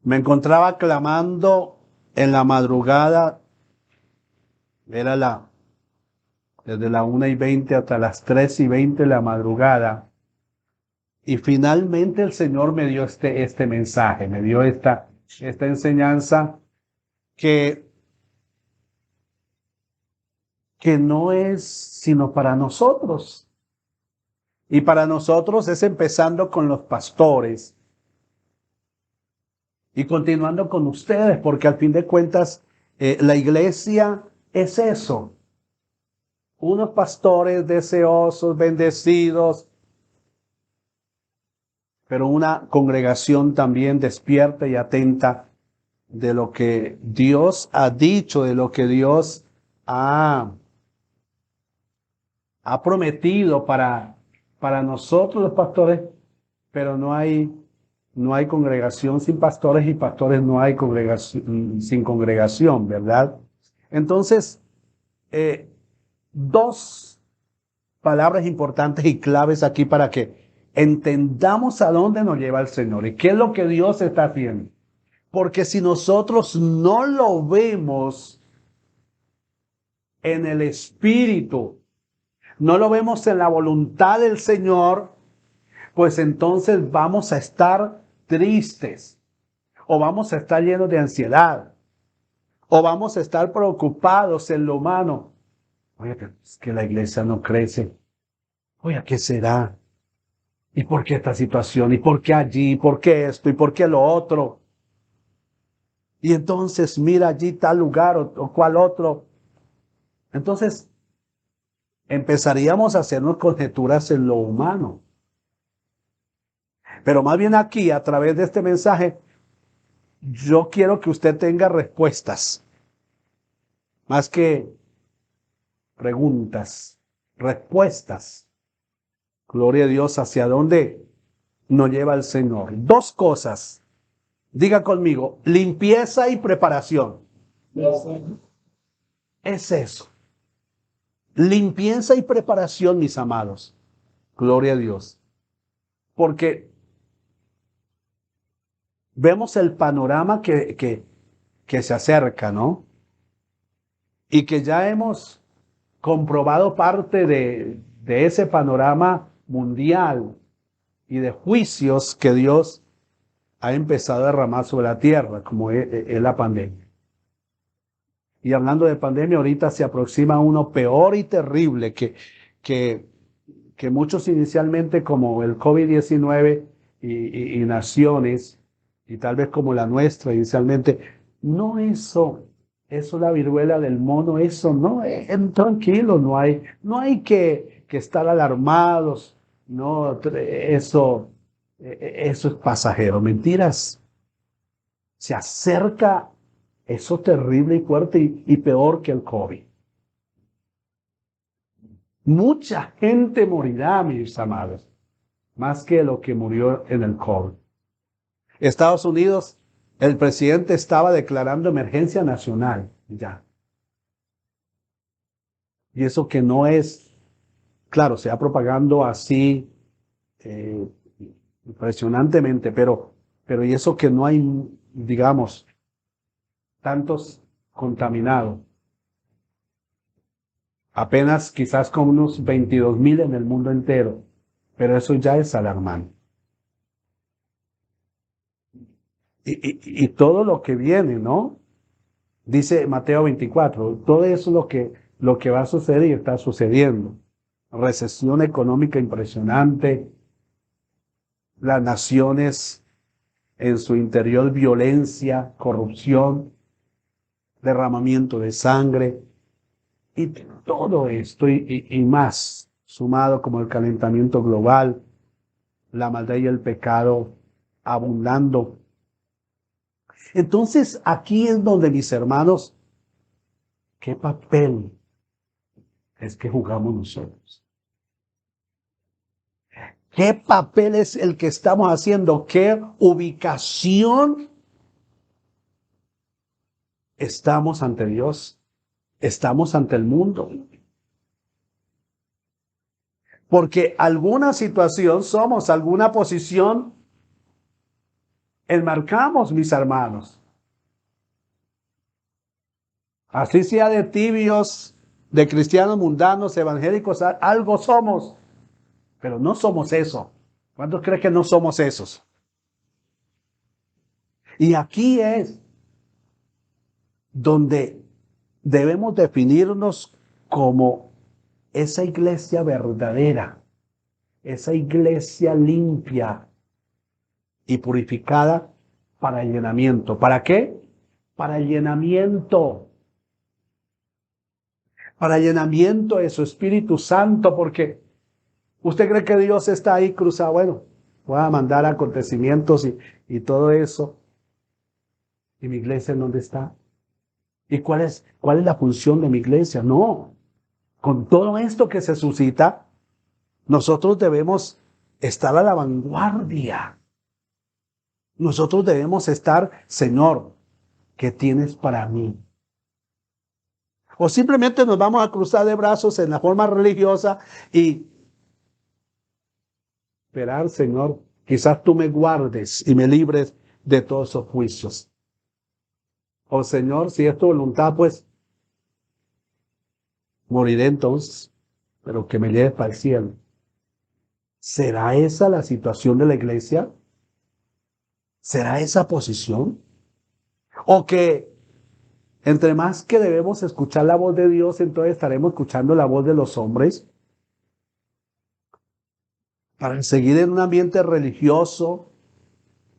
Me encontraba clamando en la madrugada, desde la 1:20 hasta las 3:20 de la madrugada. Y finalmente el Señor me dio este mensaje, me dio esta enseñanza que no es sino para nosotros. Y para nosotros es empezando con los pastores y continuando con ustedes, porque al fin de cuentas la iglesia es eso. Unos pastores deseosos, bendecidos, pero una congregación también despierta y atenta de lo que Dios ha dicho, de lo que Dios ha prometido para nosotros los pastores, pero no hay congregación sin pastores y pastores no hay congregación sin congregación, ¿verdad? Entonces, dos palabras importantes y claves aquí para que entendamos a dónde nos lleva el Señor y qué es lo que Dios está haciendo. Porque si nosotros no lo vemos en el Espíritu, no lo vemos en la voluntad del Señor, pues entonces vamos a estar tristes, o vamos a estar llenos de ansiedad, o vamos a estar preocupados en lo humano. Oye, es que la iglesia no crece. Oye, ¿qué será? ¿Y por qué esta situación? ¿Y por qué allí? ¿Y por qué esto? ¿Y por qué lo otro? Y entonces mira allí tal lugar o cual otro. Entonces empezaríamos a hacernos conjeturas en lo humano. Pero más bien aquí, a través de este mensaje, yo quiero que usted tenga respuestas, más que preguntas, respuestas. Gloria a Dios, ¿hacia dónde nos lleva el Señor? Dos cosas. Diga conmigo, limpieza y preparación. Es eso. Limpieza y preparación, mis amados. Gloria a Dios. Porque vemos el panorama que se acerca, ¿no? Y que ya hemos comprobado parte de ese panorama mundial y de juicios que Dios ha empezado a derramar sobre la tierra, como es la pandemia. Y hablando de pandemia, ahorita se aproxima uno peor y terrible que, que muchos inicialmente, como el COVID-19 y naciones, y tal vez como la nuestra inicialmente, no eso la viruela del mono, eso no, tranquilo, no hay que estar alarmados, no, eso es pasajero, mentiras. Se acerca eso terrible y fuerte y peor que el COVID. Mucha gente morirá, mis amados, más que lo que murió en el COVID. Estados Unidos, el presidente estaba declarando emergencia nacional ya. Y eso que no es, claro, se va propagando así impresionantemente, pero y eso que no hay, digamos, tantos contaminados. Apenas quizás con unos 22,000 en el mundo entero, pero eso ya es alarmante. Y todo lo que viene, ¿no? Dice Mateo 24, todo eso lo que va a suceder y está sucediendo. Recesión económica impresionante, las naciones en su interior violencia, corrupción, derramamiento de sangre, y todo esto y más, sumado como el calentamiento global, la maldad y el pecado abundando. Entonces aquí es donde, mis hermanos, ¿qué papel es que jugamos nosotros? ¿Qué papel es el que estamos haciendo? ¿Qué ubicación estamos ante Dios? ¿Estamos ante el mundo? Porque alguna situación somos, alguna posición enmarcamos, mis hermanos. Así sea de tibios, de cristianos mundanos, evangélicos, algo somos, pero no somos eso. ¿Cuántos creen que no somos esos? Y aquí es donde debemos definirnos como esa iglesia verdadera, esa iglesia limpia y purificada para el llenamiento. ¿Para qué? Para el llenamiento. Para el llenamiento de su Espíritu Santo, porque usted cree que Dios está ahí cruzado. Bueno, voy a mandar acontecimientos y todo eso. ¿Y mi iglesia en dónde está? ¿Y cuál es la función de mi iglesia? No. Con todo esto que se suscita, nosotros debemos estar a la vanguardia. Nosotros debemos estar, Señor, ¿qué tienes para mí? O simplemente nos vamos a cruzar de brazos en la forma religiosa y esperar, Señor, quizás tú me guardes y me libres de todos esos juicios. O Señor, si es tu voluntad, pues moriré entonces, pero que me lleves para el cielo. ¿Será esa la situación de la iglesia? ¿Será esa posición? ¿O que entre más que debemos escuchar la voz de Dios, entonces estaremos escuchando la voz de los hombres? Para seguir en un ambiente religioso,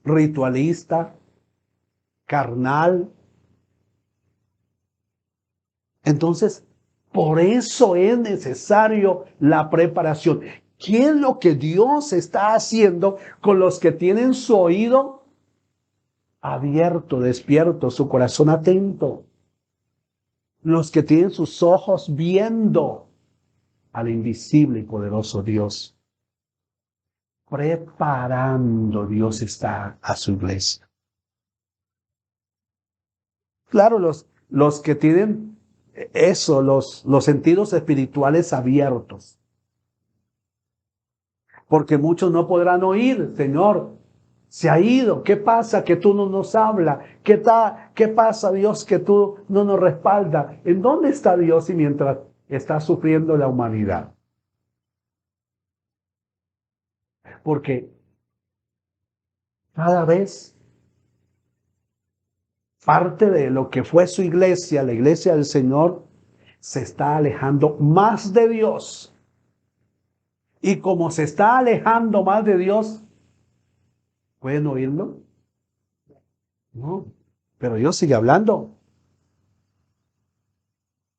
ritualista, carnal. Entonces, por eso es necesario la preparación. ¿Qué es lo que Dios está haciendo con los que tienen su oído abierto, despierto, su corazón atento? Los que tienen sus ojos viendo al invisible y poderoso Dios. Preparando Dios está a su iglesia. Claro, los que tienen eso, los sentidos espirituales abiertos. Porque muchos no podrán oír, Señor, se ha ido. ¿Qué pasa que tú no nos hablas? ¿Qué pasa, Dios, que tú no nos respaldas? ¿En dónde está Dios y mientras está sufriendo la humanidad? Porque cada vez parte de lo que fue su iglesia, la iglesia del Señor, se está alejando más de Dios. Y como se está alejando más de Dios, ¿pueden oírlo? No, pero Dios sigue hablando.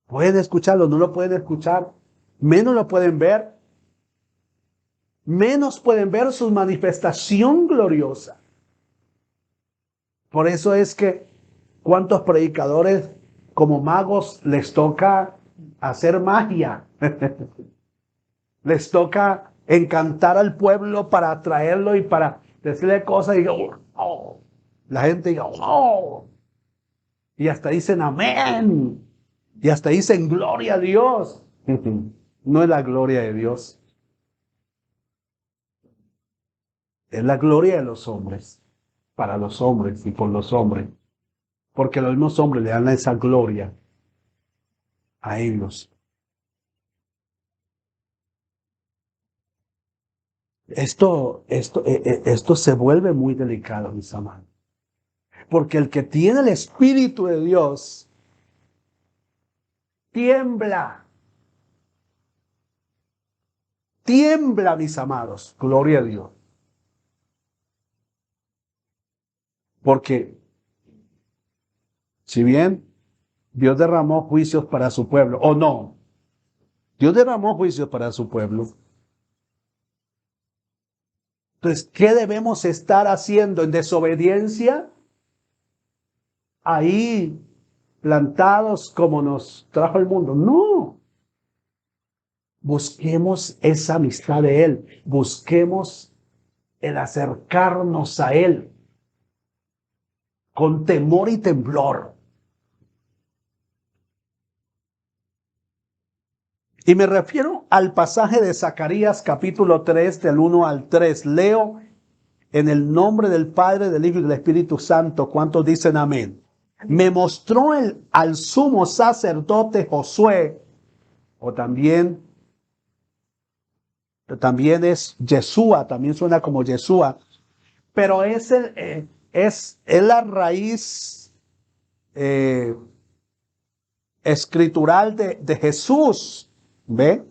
Pueden escucharlo, no lo pueden escuchar, menos lo pueden ver, menos pueden ver su manifestación gloriosa. Por eso es que cuántos predicadores como magos les toca hacer magia, les toca encantar al pueblo para atraerlo y para decirle cosas y diga, oh, la gente diga, oh, y hasta dicen amén, y hasta dicen gloria a Dios. No es la gloria de Dios, es la gloria de los hombres, para los hombres y por los hombres, porque los mismos hombres le dan esa gloria a ellos. Esto se vuelve muy delicado, mis amados, porque el que tiene el Espíritu de Dios tiembla, tiembla, mis amados, gloria a Dios, porque si bien Dios derramó juicios para su pueblo, o no, Dios derramó juicios para su pueblo. Entonces, ¿qué debemos estar haciendo en desobediencia? Ahí plantados como nos trajo el mundo. No. Busquemos esa amistad de Él. Busquemos el acercarnos a Él con temor y temblor. Y me refiero al pasaje de Zacarías capítulo 3 del 1 al 3. Leo En el nombre del Padre, del Hijo y del Espíritu Santo, ¿cuántos dicen amén? Me mostró al sumo sacerdote Josué, o también es Yeshua, también suena como Yeshua, pero es la raíz escritural de Jesús, ¿ve?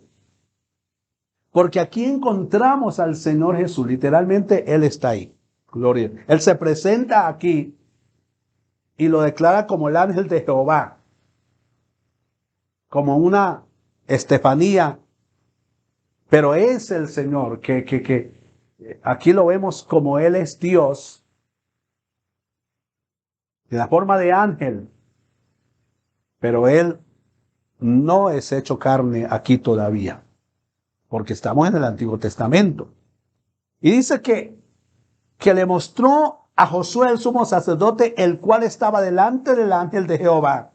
Porque aquí encontramos al Señor Jesús, literalmente Él está ahí, gloria. Él se presenta aquí y lo declara como el ángel de Jehová, como una Estefanía, pero es el Señor que aquí lo vemos como Él es Dios, en la forma de ángel, pero Él no es hecho carne aquí todavía, porque estamos en el Antiguo Testamento. Y dice que le mostró a Josué el sumo sacerdote, el cual estaba delante del ángel de Jehová.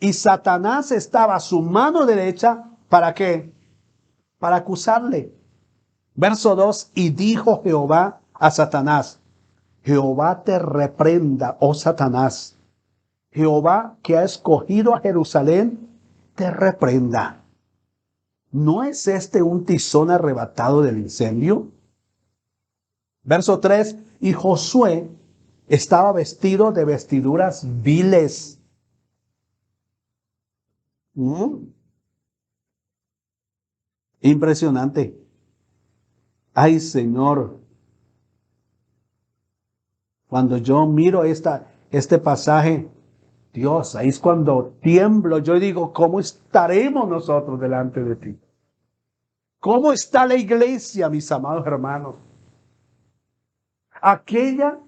Y Satanás estaba a su mano derecha, ¿para qué? Para acusarle. Verso 2, y dijo Jehová a Satanás, Jehová te reprenda, oh Satanás. Jehová que ha escogido a Jerusalén, te reprenda. ¿No es este un tizón arrebatado del incendio? Verso 3, y Josué estaba vestido de vestiduras viles. Impresionante. Ay, Señor, cuando yo miro este pasaje, Dios, ahí es cuando tiemblo. Yo digo, ¿cómo estaremos nosotros delante de ti? ¿Cómo está la iglesia, mis amados hermanos? Aquella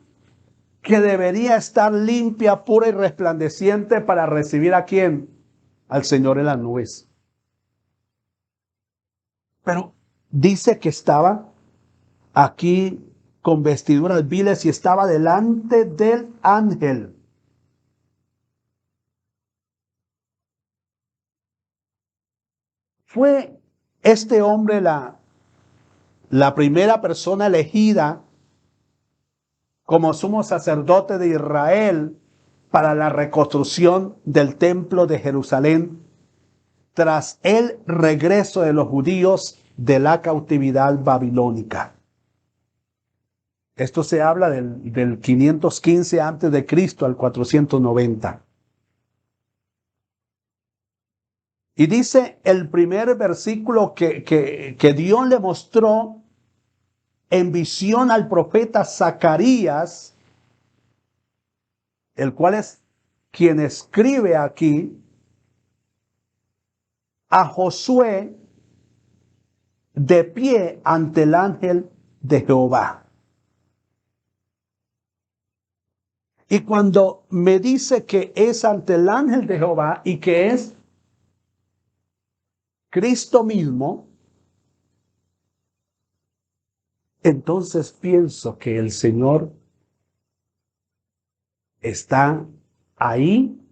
que debería estar limpia, pura y resplandeciente para recibir ¿a quién? Al Señor en las nubes. Pero dice que estaba aquí con vestiduras viles y estaba delante del ángel. Fue este hombre la primera persona elegida como sumo sacerdote de Israel para la reconstrucción del templo de Jerusalén tras el regreso de los judíos de la cautividad babilónica. Esto se habla del 515 antes de Cristo al 490. Y dice el primer versículo que Dios le mostró en visión al profeta Zacarías, el cual es quien escribe aquí, a Josué de pie ante el ángel de Jehová. Y cuando me dice que es ante el ángel de Jehová y que es Cristo mismo, entonces pienso que el Señor está ahí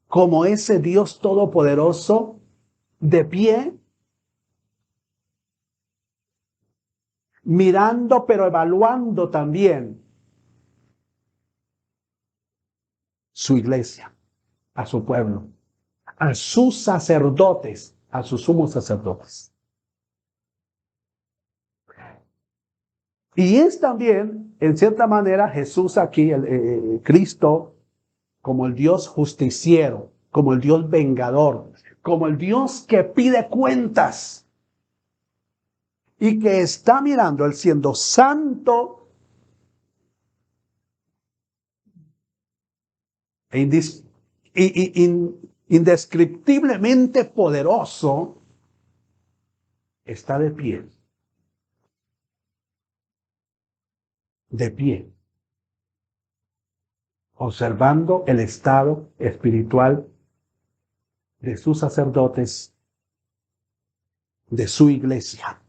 como ese Dios todopoderoso de pie, mirando pero evaluando también su iglesia, a su pueblo, a sus sacerdotes, a sus sumos sacerdotes. Y es también, en cierta manera, Jesús aquí, Cristo, como el Dios justiciero, como el Dios vengador, como el Dios que pide cuentas y que está mirando, Él siendo santo e indescriptiblemente poderoso, está de pie, observando el estado espiritual de sus sacerdotes, de su iglesia.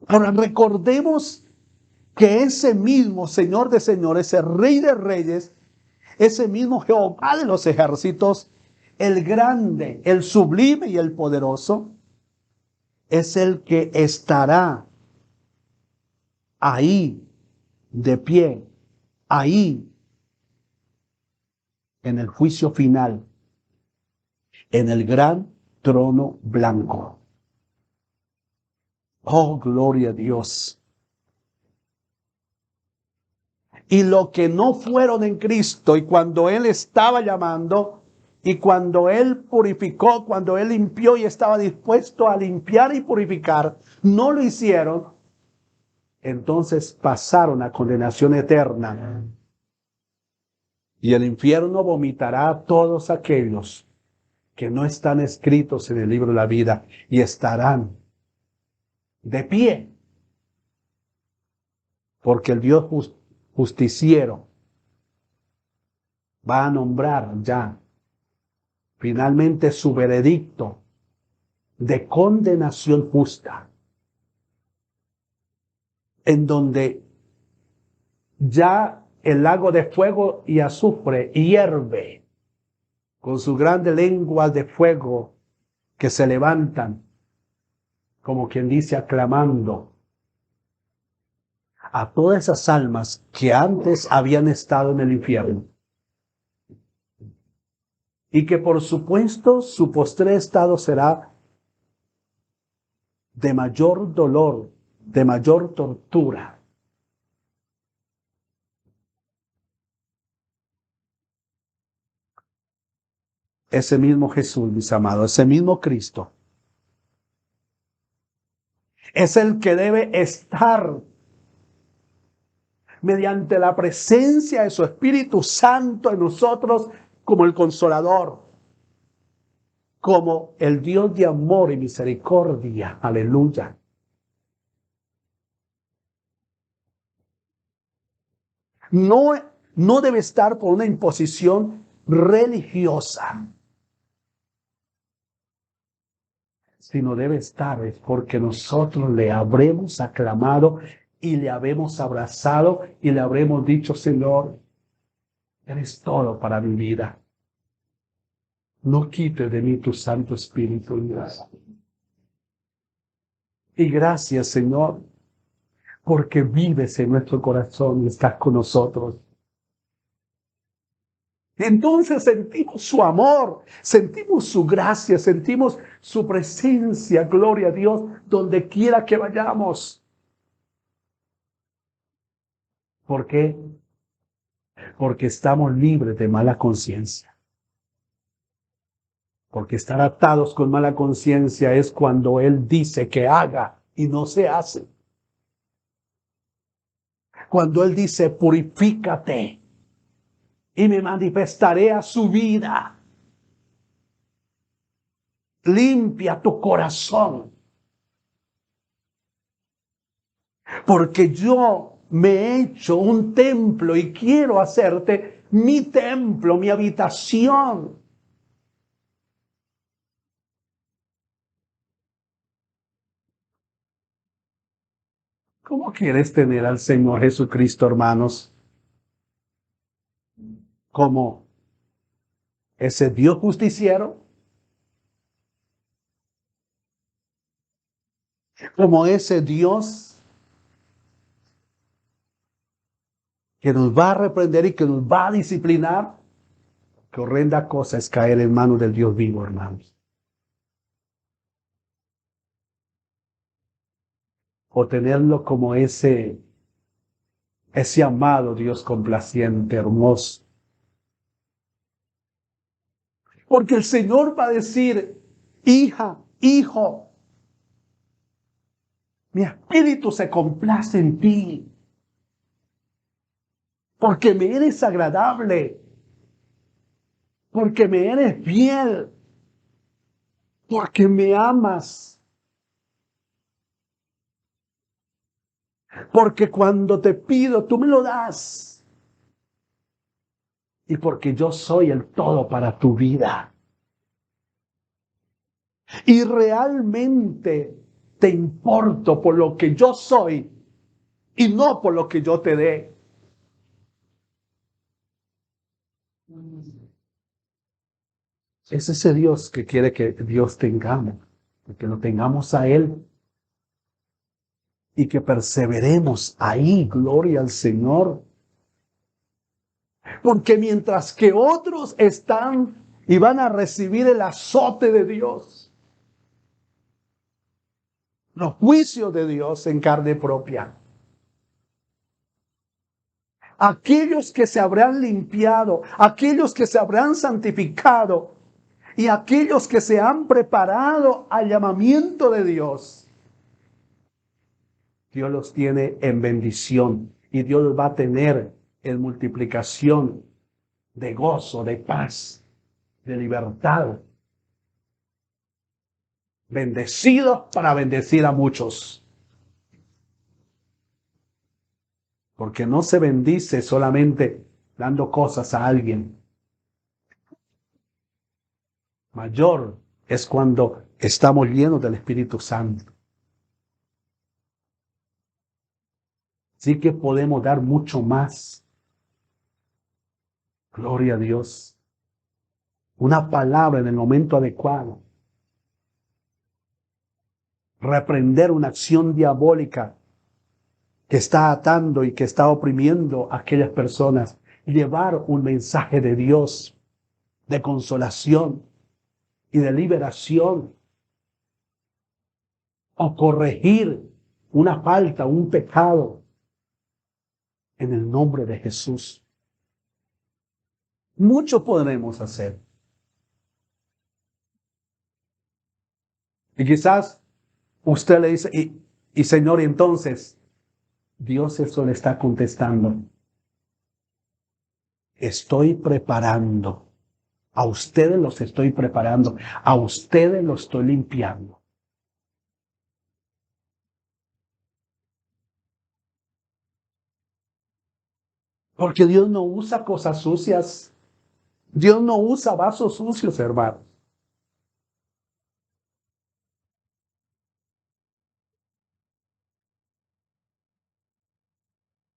Ahora recordemos que ese mismo Señor de señores, ese Rey de reyes, ese mismo Jehová de los ejércitos, el grande, el sublime y el poderoso, es el que estará ahí, de pie, ahí, en el juicio final, en el gran trono blanco. Oh, gloria a Dios. Y lo que no fueron en Cristo, y cuando Él estaba llamando, y cuando Él purificó, cuando Él limpió y estaba dispuesto a limpiar y purificar, no lo hicieron, entonces pasaron a condenación eterna. Y el infierno vomitará a todos aquellos que no están escritos en el libro de la vida y estarán de pie, porque el Dios justiciero va a nombrar ya finalmente su veredicto de condenación justa, en donde ya el lago de fuego y azufre hierve con sus grandes lenguas de fuego que se levantan, como quien dice, aclamando a todas esas almas que antes habían estado en el infierno. Y que por supuesto su postrer estado será de mayor dolor, de mayor tortura. Ese mismo Jesús, mis amados, ese mismo Cristo, es el que debe estar mediante la presencia de su Espíritu Santo en nosotros como el Consolador, como el Dios de amor y misericordia. Aleluya. No, no debe estar por una imposición religiosa, sino debe estar es porque nosotros le habremos aclamado y le habremos abrazado y le habremos dicho: Señor, eres todo para mi vida. No quites de mí tu Santo Espíritu, Dios. Y gracias, Señor, porque vives en nuestro corazón y estás con nosotros. Entonces sentimos su amor, sentimos su gracia, sentimos su presencia, gloria a Dios, donde quiera que vayamos. ¿Por qué? Porque estamos libres de mala conciencia. Porque estar atados con mala conciencia es cuando Él dice que haga y no se hace. Cuando Él dice: purifícate y me manifestaré a su vida. Limpia tu corazón. Porque yo me he hecho un templo y quiero hacerte mi templo, mi habitación. ¿Cómo quieres tener al Señor Jesucristo, hermanos? ¿Como ese Dios justiciero? ¿Como ese Dios que nos va a reprender y que nos va a disciplinar? Qué horrenda cosa es caer en manos del Dios vivo, hermanos. O tenerlo como ese amado Dios complaciente, hermoso. Porque el Señor va a decir: hija, hijo, mi espíritu se complace en ti, porque me eres agradable, porque me eres fiel, porque me amas, porque cuando te pido tú me lo das, y porque yo soy el todo para tu vida. Y realmente te importo por lo que yo soy y no por lo que yo te dé. Es ese Dios que quiere que Dios tengamos, que lo tengamos a Él. y que perseveremos ahí, gloria al Señor. Porque mientras que otros están y van a recibir el azote de Dios, los juicios de Dios en carne propia, aquellos que se habrán limpiado, aquellos que se habrán santificado y aquellos que se han preparado al llamamiento de Dios, Dios los tiene en bendición y Dios los va a tener en multiplicación de gozo, de paz, de libertad. Bendecidos para bendecir a muchos. Porque no se bendice solamente dando cosas a alguien. Mayor es cuando estamos llenos del Espíritu Santo. Sí que podemos dar mucho más. Gloria a Dios. Una palabra en el momento adecuado. Reprender una acción diabólica que está atando y que está oprimiendo a aquellas personas. Llevar un mensaje de Dios, de consolación y de liberación. O corregir una falta, un pecado. En el nombre de Jesús. Mucho podremos hacer. Y quizás usted le dice, y Señor, y entonces, Dios eso le está contestando. Estoy preparando. A ustedes los estoy preparando. A ustedes los estoy limpiando. Porque Dios no usa cosas sucias. Dios no usa vasos sucios, hermanos.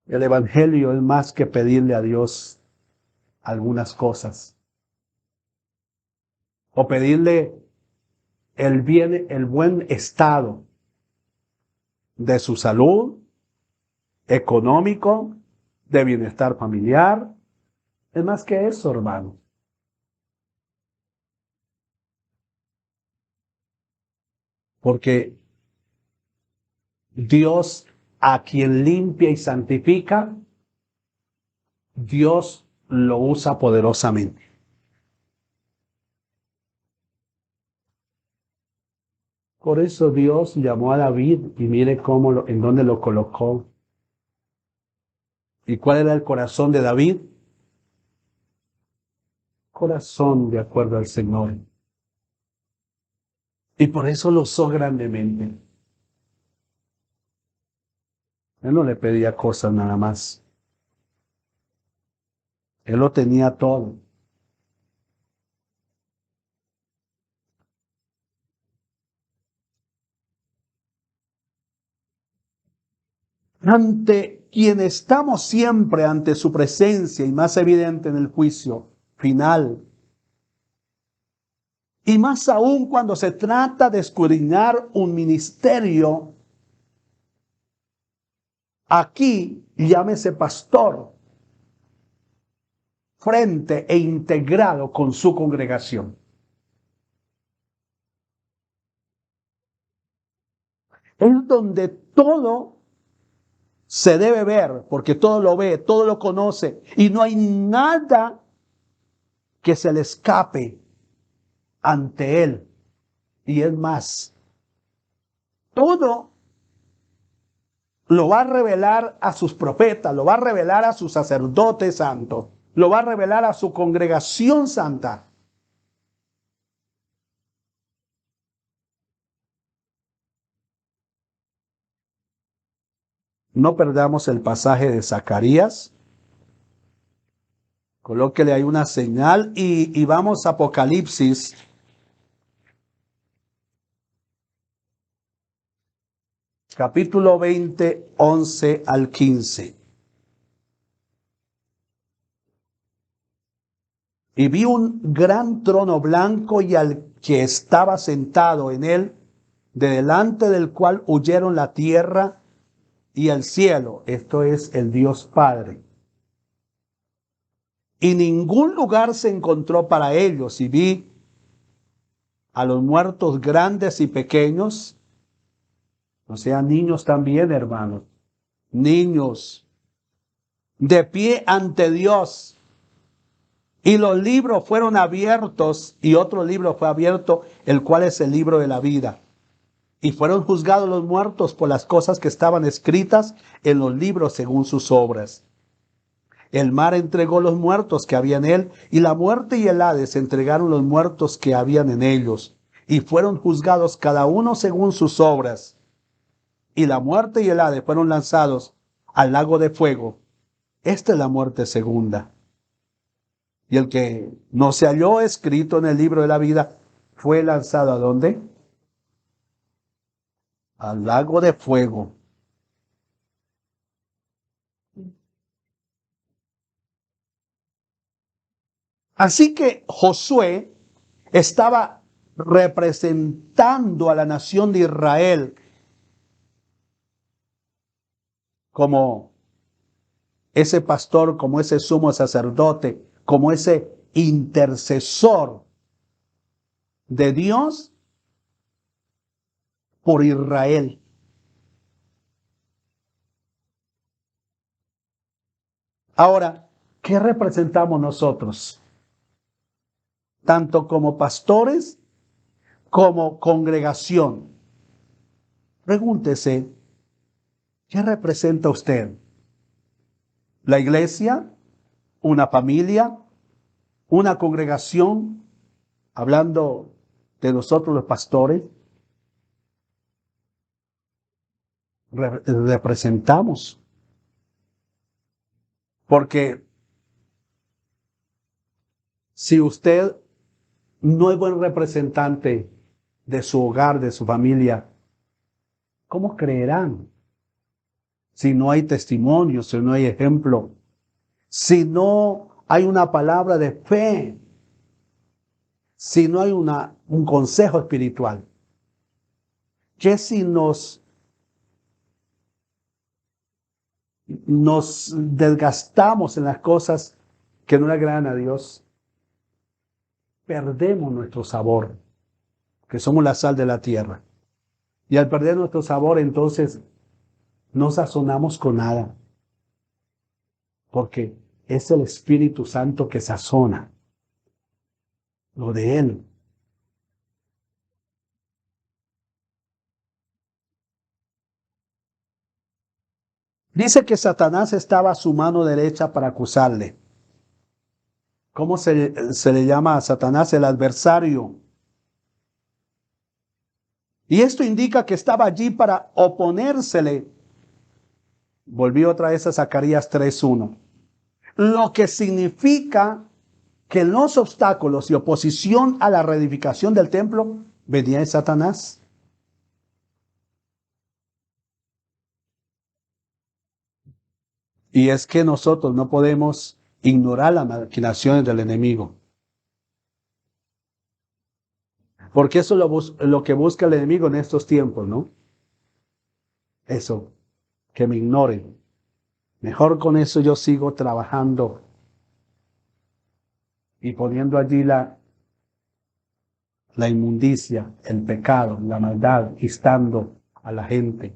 El evangelio es más que pedirle a Dios algunas cosas. O pedirle el bien, el buen estado de su salud, económico, de bienestar familiar. Es más que eso, hermano. Porque Dios, a quien limpia y santifica, Dios lo usa poderosamente. Por eso Dios llamó a David y mire cómo en dónde lo colocó. ¿Y cuál era el corazón de David? Corazón de acuerdo al Señor. Y por eso lo usó grandemente. Él no le pedía cosas nada más. Él lo tenía todo. Ante quien estamos siempre ante su presencia y más evidente en el juicio final. Y más aún cuando se trata de escudriñar un ministerio, aquí llámese pastor, frente e integrado con su congregación. Es donde todo se debe ver, porque todo lo ve, todo lo conoce, y no hay nada que se le escape ante él. Y es más, todo lo va a revelar a sus profetas, lo va a revelar a sus sacerdotes santos, lo va a revelar a su congregación santa. No perdamos el pasaje de Zacarías. Colóquele ahí una señal y vamos a Apocalipsis. Capítulo 20, 11 al 15. Y vi un gran trono blanco y al que estaba sentado en él, de delante del cual huyeron la tierra y el cielo, esto es el Dios Padre. Y ningún lugar se encontró para ellos, y vi a los muertos grandes y pequeños, o sea, niños también, hermanos, niños, de pie ante Dios. Y los libros fueron abiertos, y otro libro fue abierto, el cual es el libro de la vida. Y fueron juzgados los muertos por las cosas que estaban escritas en los libros según sus obras. El mar entregó los muertos que había en él, y la muerte y el Hades entregaron los muertos que habían en ellos, y fueron juzgados cada uno según sus obras. Y la muerte y el Hades fueron lanzados al lago de fuego. Esta es la muerte segunda. Y el que no se halló escrito en el libro de la vida fue lanzado ¿a dónde? Al lago de fuego. Así que Josué estaba representando a la nación de Israel como ese pastor, como ese sumo sacerdote, como ese intercesor de Dios por Israel. Ahora, ¿qué representamos nosotros? Tanto como pastores como congregación. Pregúntese, ¿qué representa usted? ¿La iglesia? ¿Una familia? ¿Una congregación? Hablando de nosotros los pastores, representamos. Porque si usted no es buen representante de su hogar, de su familia, ¿cómo creerán? Si no hay testimonio, si no hay ejemplo, si no hay una palabra de fe, si no hay un consejo espiritual. ¿Qué si nos desgastamos en las cosas que no le agradan a Dios? Perdemos nuestro sabor, que somos la sal de la tierra. Y al perder nuestro sabor, entonces no sazonamos con nada, porque es el Espíritu Santo que sazona lo de Él. Dice que Satanás estaba a su mano derecha para acusarle. ¿Cómo se le llama a Satanás? El adversario. Y esto indica que estaba allí para oponérsele. Volví otra vez a Zacarías 3:1. Lo que significa que los obstáculos y oposición a la reedificación del templo venía de Satanás. Y es que nosotros no podemos ignorar las maquinaciones del enemigo. Porque eso es lo que busca el enemigo en estos tiempos, ¿no? Eso, que me ignoren. Mejor con eso yo sigo trabajando y poniendo allí la inmundicia, el pecado, la maldad, instando a la gente.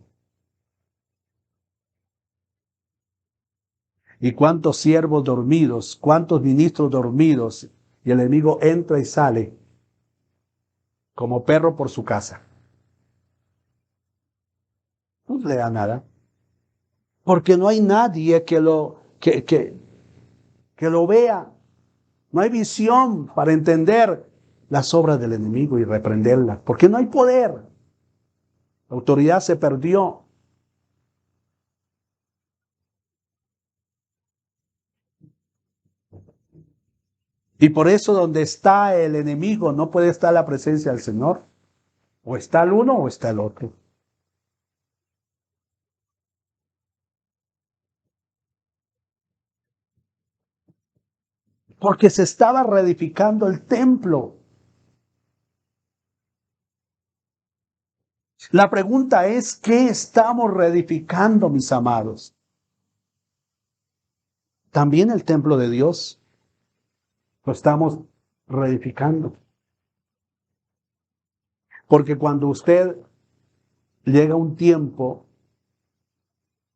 Y cuántos siervos dormidos, cuántos ministros dormidos, y el enemigo entra y sale como perro por su casa. No le da nada. Porque no hay nadie que lo vea. No hay visión para entender las obras del enemigo y reprenderlas. Porque no hay poder. La autoridad se perdió. Y por eso donde está el enemigo no puede estar la presencia del Señor. O está el uno o está el otro. Porque se estaba reedificando el templo. La pregunta es, ¿qué estamos reedificando, mis amados? También el templo de Dios lo estamos reedificando. Porque cuando usted llega a un tiempo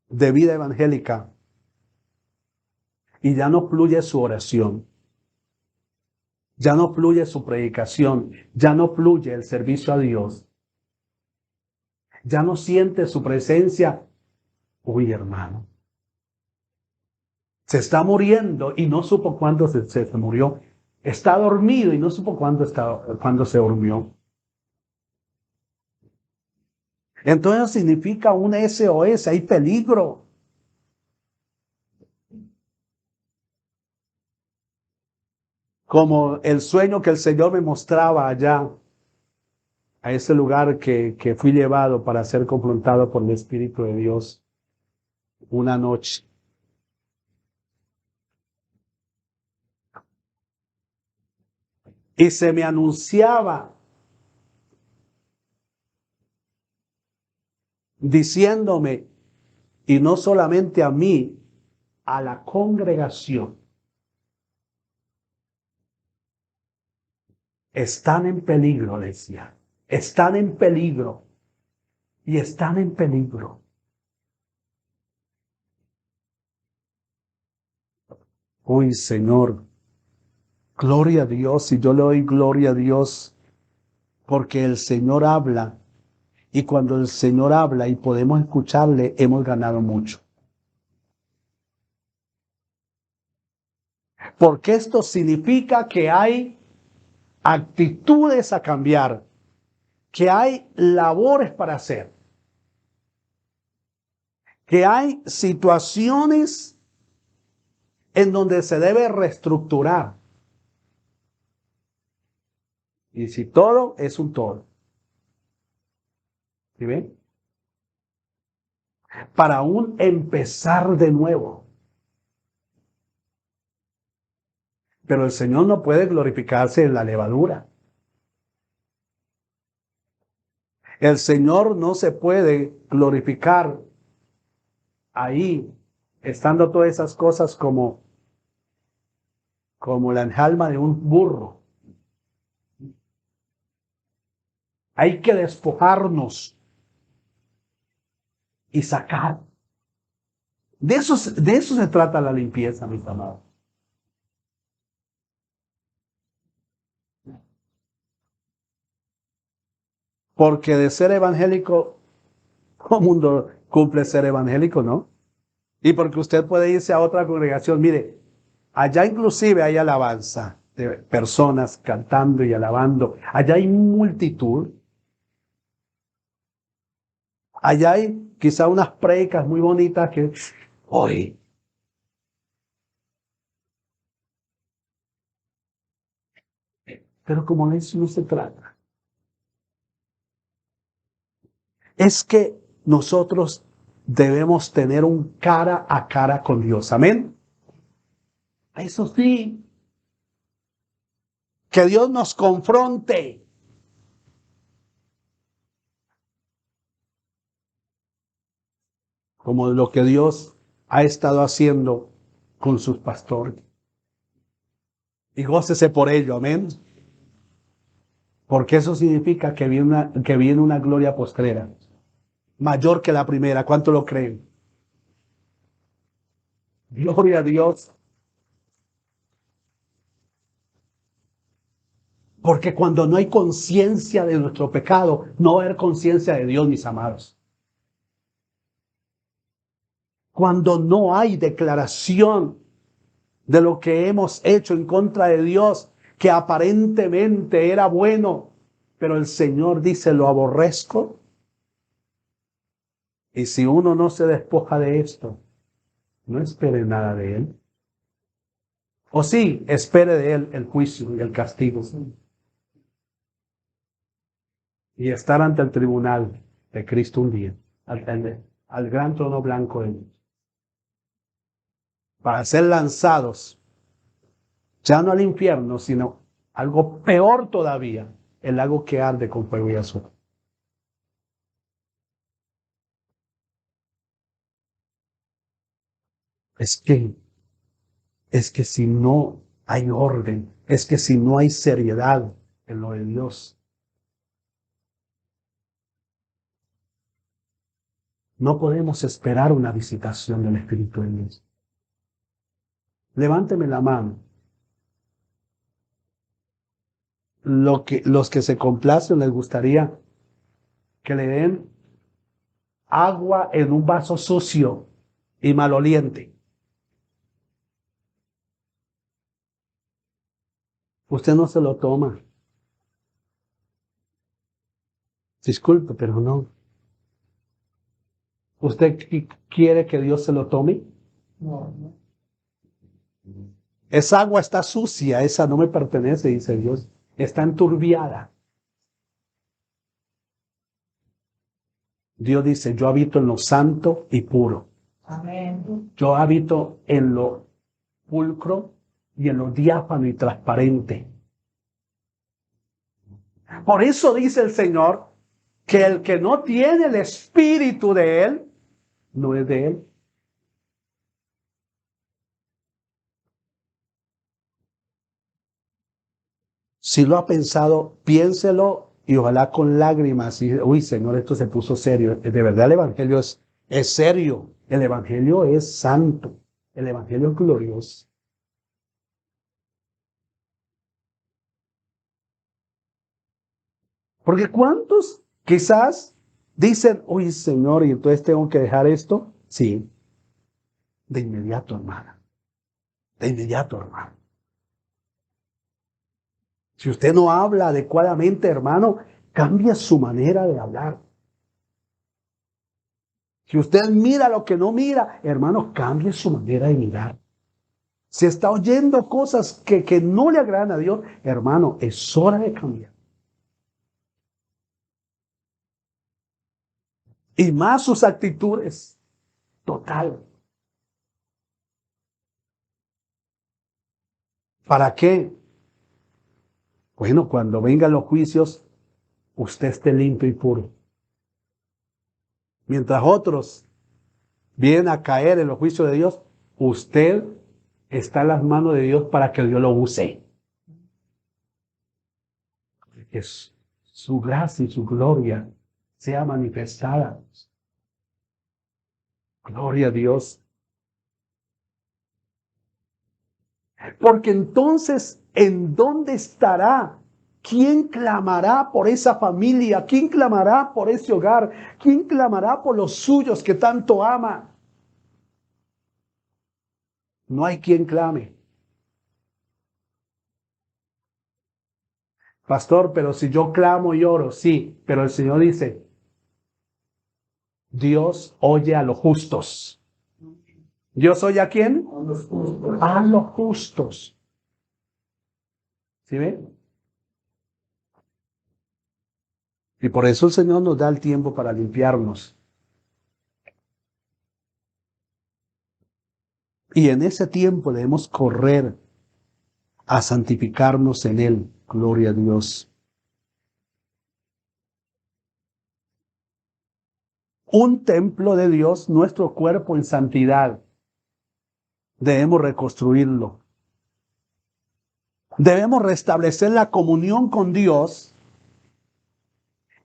de vida evangélica y ya no fluye su oración, ya no fluye su predicación, ya no fluye el servicio a Dios, ya no siente su presencia, uy, hermano, se está muriendo y no supo cuándo se murió. Está dormido y no supo cuándo se durmió. Entonces significa un SOS, hay peligro. Como el sueño que el Señor me mostraba allá, a ese lugar que fui llevado para ser confrontado por el Espíritu de Dios una noche. Y se me anunciaba diciéndome, y no solamente a mí, a la congregación, están en peligro, decía, están en peligro y están en peligro. Uy, Señor, gloria a Dios, y yo le doy gloria a Dios, porque el Señor habla, y cuando el Señor habla y podemos escucharle, hemos ganado mucho. Porque esto significa que hay actitudes a cambiar, que hay labores para hacer, que hay situaciones en donde se debe reestructurar. Y si todo es un todo. ¿Sí ven? Para un empezar de nuevo. Pero el Señor no puede glorificarse en la levadura. El Señor no se puede glorificar ahí, estando todas esas cosas como la alma de un burro. Hay que despojarnos y sacar. De eso se trata la limpieza, mis amados. Porque de ser evangélico, todo el mundo cumple ser evangélico, ¿no? Y porque usted puede irse a otra congregación. Mire, allá inclusive hay alabanza de personas cantando y alabando. Allá hay multitud. Allá hay quizá unas predicas muy bonitas que, hoy, pero como de eso no se trata. Es que nosotros debemos tener un cara a cara con Dios. Amén. Eso sí, que Dios nos confronte. Como lo que Dios ha estado haciendo con sus pastores. Y gócese por ello, amén. Porque eso significa que viene una gloria postrera, mayor que la primera. ¿Cuánto lo creen? Gloria a Dios. Porque cuando no hay conciencia de nuestro pecado, no va a haber conciencia de Dios, mis amados. Cuando no hay declaración de lo que hemos hecho en contra de Dios, que aparentemente era bueno, pero el Señor dice, lo aborrezco. Y si uno no se despoja de esto, no espere nada de Él. O sí, espere de Él el juicio y el castigo. Y estar ante el tribunal de Cristo un día, al gran trono blanco de Dios, para ser lanzados ya no al infierno, sino algo peor todavía, el lago que arde con fuego y azufre. Es que, es que si no hay orden, es que si no hay seriedad en lo de Dios, no podemos esperar una visitación del Espíritu de Dios. Levánteme la mano. Los que se complacen les gustaría que le den agua en un vaso sucio y maloliente. Usted no se lo toma. Disculpe, pero no. ¿Usted quiere que Dios se lo tome? No. Esa agua está sucia, esa no me pertenece, dice Dios. Está enturbiada. Dios dice, yo habito en lo santo y puro. Amén. Yo habito en lo pulcro y en lo diáfano y transparente. Por eso dice el Señor que el que no tiene el espíritu de Él, no es de Él. Si lo ha pensado, piénselo y ojalá con lágrimas. Y, uy, Señor, esto se puso serio. De verdad el Evangelio es serio. El Evangelio es santo. El Evangelio es glorioso. Porque ¿cuántos quizás dicen, uy, Señor, y entonces tengo que dejar esto? Sí, de inmediato, hermana. De inmediato, hermano. Si usted no habla adecuadamente, hermano, cambia su manera de hablar. Si usted mira lo que no mira, hermano, cambie su manera de mirar. Si está oyendo cosas que no le agradan a Dios, hermano, es hora de cambiar. Y más sus actitudes. Total. ¿Para qué? Bueno, cuando vengan los juicios, usted esté limpio y puro. Mientras otros vienen a caer en los juicios de Dios, usted está en las manos de Dios para que Dios lo use. Que su gracia y su gloria sea manifestada. Gloria a Dios. Porque entonces, ¿en dónde estará? ¿Quién clamará por esa familia? ¿Quién clamará por ese hogar? ¿Quién clamará por los suyos que tanto ama? No hay quien clame. Pastor, pero si yo clamo y oro, sí, pero el Señor dice, Dios oye a los justos. ¿Dios oye a quién? A los justos. A los justos. ¿Sí ven? Y por eso el Señor nos da el tiempo para limpiarnos. Y en ese tiempo debemos correr a santificarnos en Él. Gloria a Dios. Un templo de Dios, nuestro cuerpo en santidad. Debemos reconstruirlo. Debemos restablecer la comunión con Dios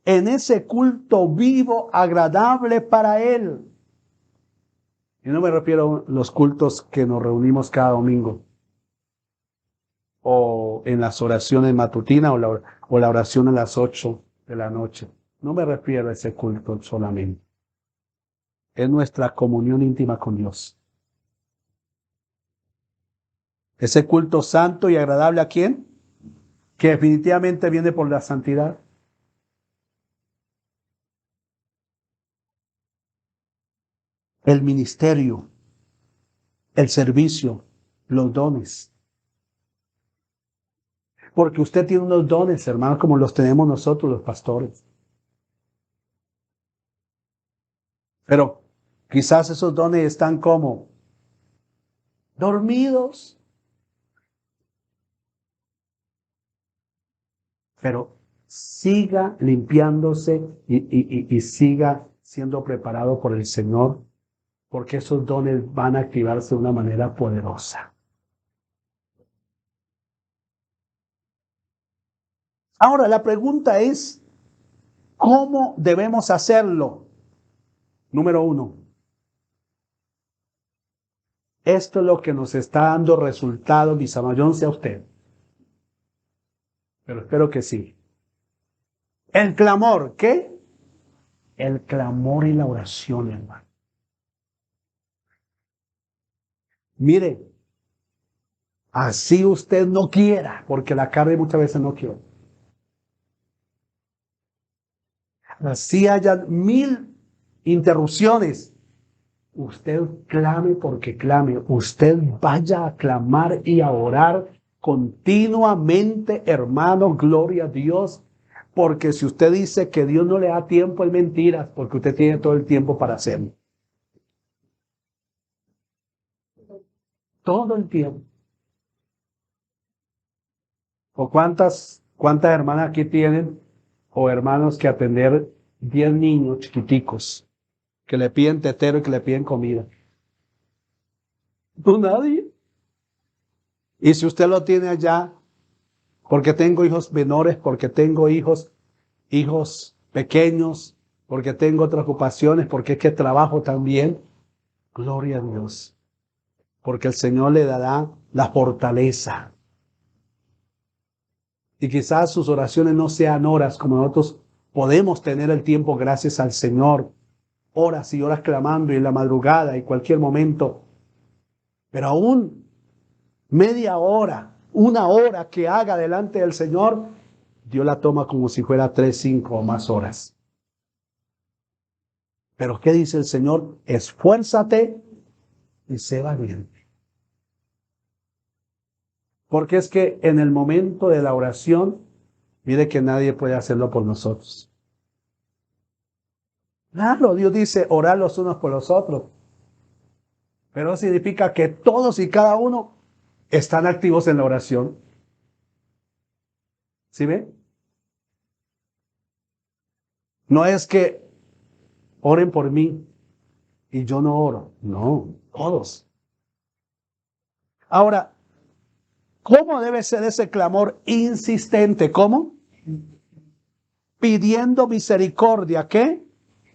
en ese culto vivo, agradable para Él. Y no me refiero a los cultos que nos reunimos cada domingo, o en las oraciones matutinas, o la oración a las 8 de la noche. No me refiero a ese culto solamente. Es nuestra comunión íntima con Dios. Ese culto santo y agradable ¿a quién? Que definitivamente viene por la santidad. El ministerio, el servicio, los dones. Porque usted tiene unos dones, hermanos, como los tenemos nosotros los pastores. Pero quizás esos dones están como dormidos. Pero siga limpiándose y siga siendo preparado por el Señor porque esos dones van a activarse de una manera poderosa. Ahora, la pregunta es, ¿cómo debemos hacerlo? Número uno, esto es lo que nos está dando resultados, mis amados. Yo no sé a usted, pero espero que sí. El clamor, ¿qué? El clamor y la oración, hermano. Mire, así usted no quiera, porque la carne muchas veces no quiere. Así haya 1000 interrupciones. Usted clame porque clame. Usted vaya a clamar y a orar continuamente, hermano. Gloria a Dios. Porque si usted dice que Dios no le da tiempo, es mentira, porque usted tiene todo el tiempo para hacerlo. Todo el tiempo. ¿O cuántas hermanas aquí tienen o hermanos que atender 10 niños chiquiticos que le piden tetero y que le piden comida? No, nadie. Y si usted lo tiene allá, porque tengo hijos menores, porque tengo hijos pequeños, porque tengo otras ocupaciones, porque es que trabajo también, gloria a Dios, porque el Señor le dará la fortaleza. Y quizás sus oraciones no sean horas como nosotros podemos tener el tiempo gracias al Señor, horas y horas clamando y en la madrugada y cualquier momento, pero aún media hora, una hora que haga delante del Señor, Dios la toma como si fuera 3, 5 o más horas. Pero ¿qué dice el Señor? Esfuérzate y sé valiente. Porque es que en el momento de la oración, mire que nadie puede hacerlo por nosotros. Claro, Dios dice orar los unos por los otros. Pero significa que todos y cada uno están activos en la oración. ¿Sí ve? No es que oren por mí y yo no oro. No, todos. Ahora, ¿cómo debe ser ese clamor insistente? ¿Cómo? Pidiendo misericordia. ¿Qué?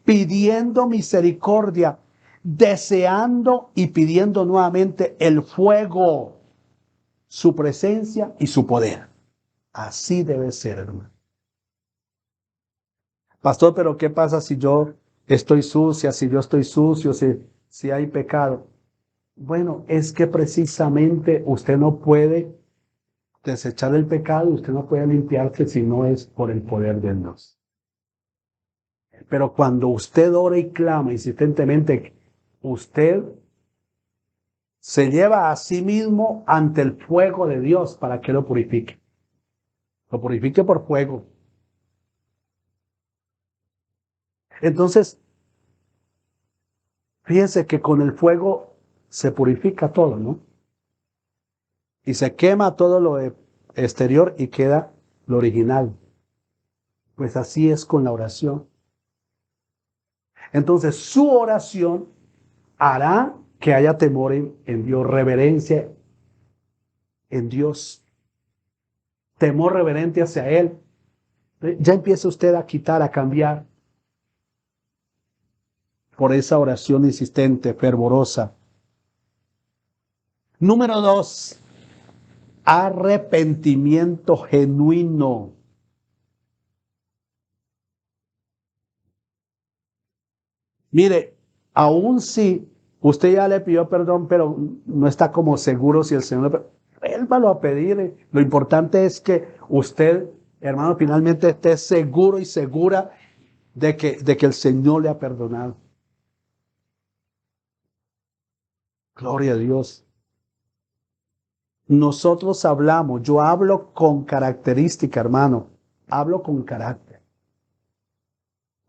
Pidiendo misericordia, deseando y pidiendo nuevamente el fuego, su presencia y su poder. Así debe ser, hermano. Pastor, pero ¿qué pasa si yo estoy sucia, si yo estoy sucio, si hay pecado? Bueno, es que precisamente usted no puede desechar el pecado, usted no puede limpiarse si no es por el poder de Dios. Pero cuando usted ora y clama insistentemente, usted se lleva a sí mismo ante el fuego de Dios para que lo purifique. Lo purifique por fuego. Entonces, fíjense que con el fuego se purifica todo, ¿no? Y se quema todo lo exterior y queda lo original. Pues así es con la oración. Entonces, su oración hará que haya temor en Dios, reverencia en Dios, temor reverente hacia Él. Ya empieza usted a quitar, a cambiar por esa oración insistente, fervorosa. Número 2, arrepentimiento genuino. Mire, aún si usted ya le pidió perdón, pero no está como seguro si el Señor vuélvalo a pedir. Lo importante es que usted, hermano, finalmente esté seguro y segura de que el Señor le ha perdonado. Gloria a Dios. Nosotros hablamos, yo hablo con característica, hermano, hablo con carácter.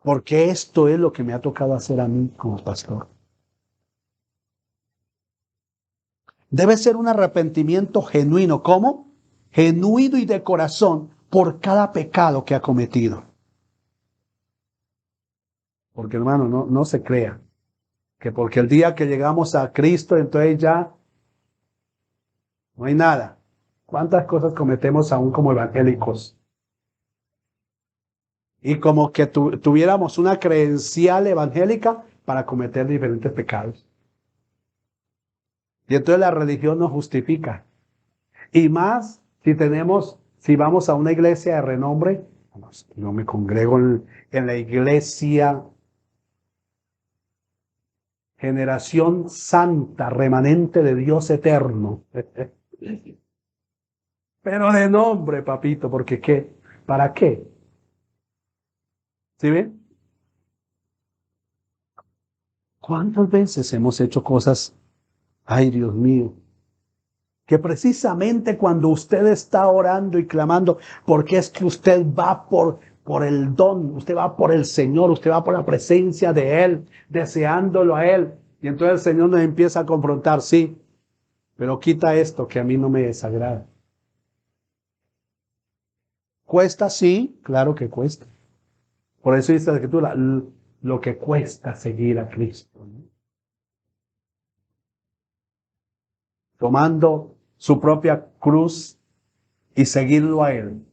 Porque esto es lo que me ha tocado hacer a mí como pastor. Debe ser un arrepentimiento genuino. ¿Cómo? Genuino y de corazón por cada pecado que ha cometido. Porque hermano, no se crea. Que porque el día que llegamos a Cristo, entonces ya no hay nada. ¿Cuántas cosas cometemos aún como evangélicos? Y como que tuviéramos una credencial evangélica para cometer diferentes pecados. Y entonces la religión nos justifica. Y más si vamos a una iglesia de renombre, no me congrego en la iglesia Generación Santa, remanente de Dios eterno. Pero de nombre, papito, porque ¿qué? ¿Para qué? ¿Sí ven? ¿Cuántas veces hemos hecho cosas, ay Dios mío, que precisamente cuando usted está orando y clamando, porque es que usted va por el don, usted va por el Señor, usted va por la presencia de Él, deseándolo a Él, y entonces el Señor nos empieza a confrontar, sí, pero quita esto que a mí no me desagrada. ¿Cuesta? Sí, claro que cuesta. Por eso dice la Escritura, lo que cuesta seguir a Cristo, ¿no? Tomando su propia cruz y seguirlo a Él.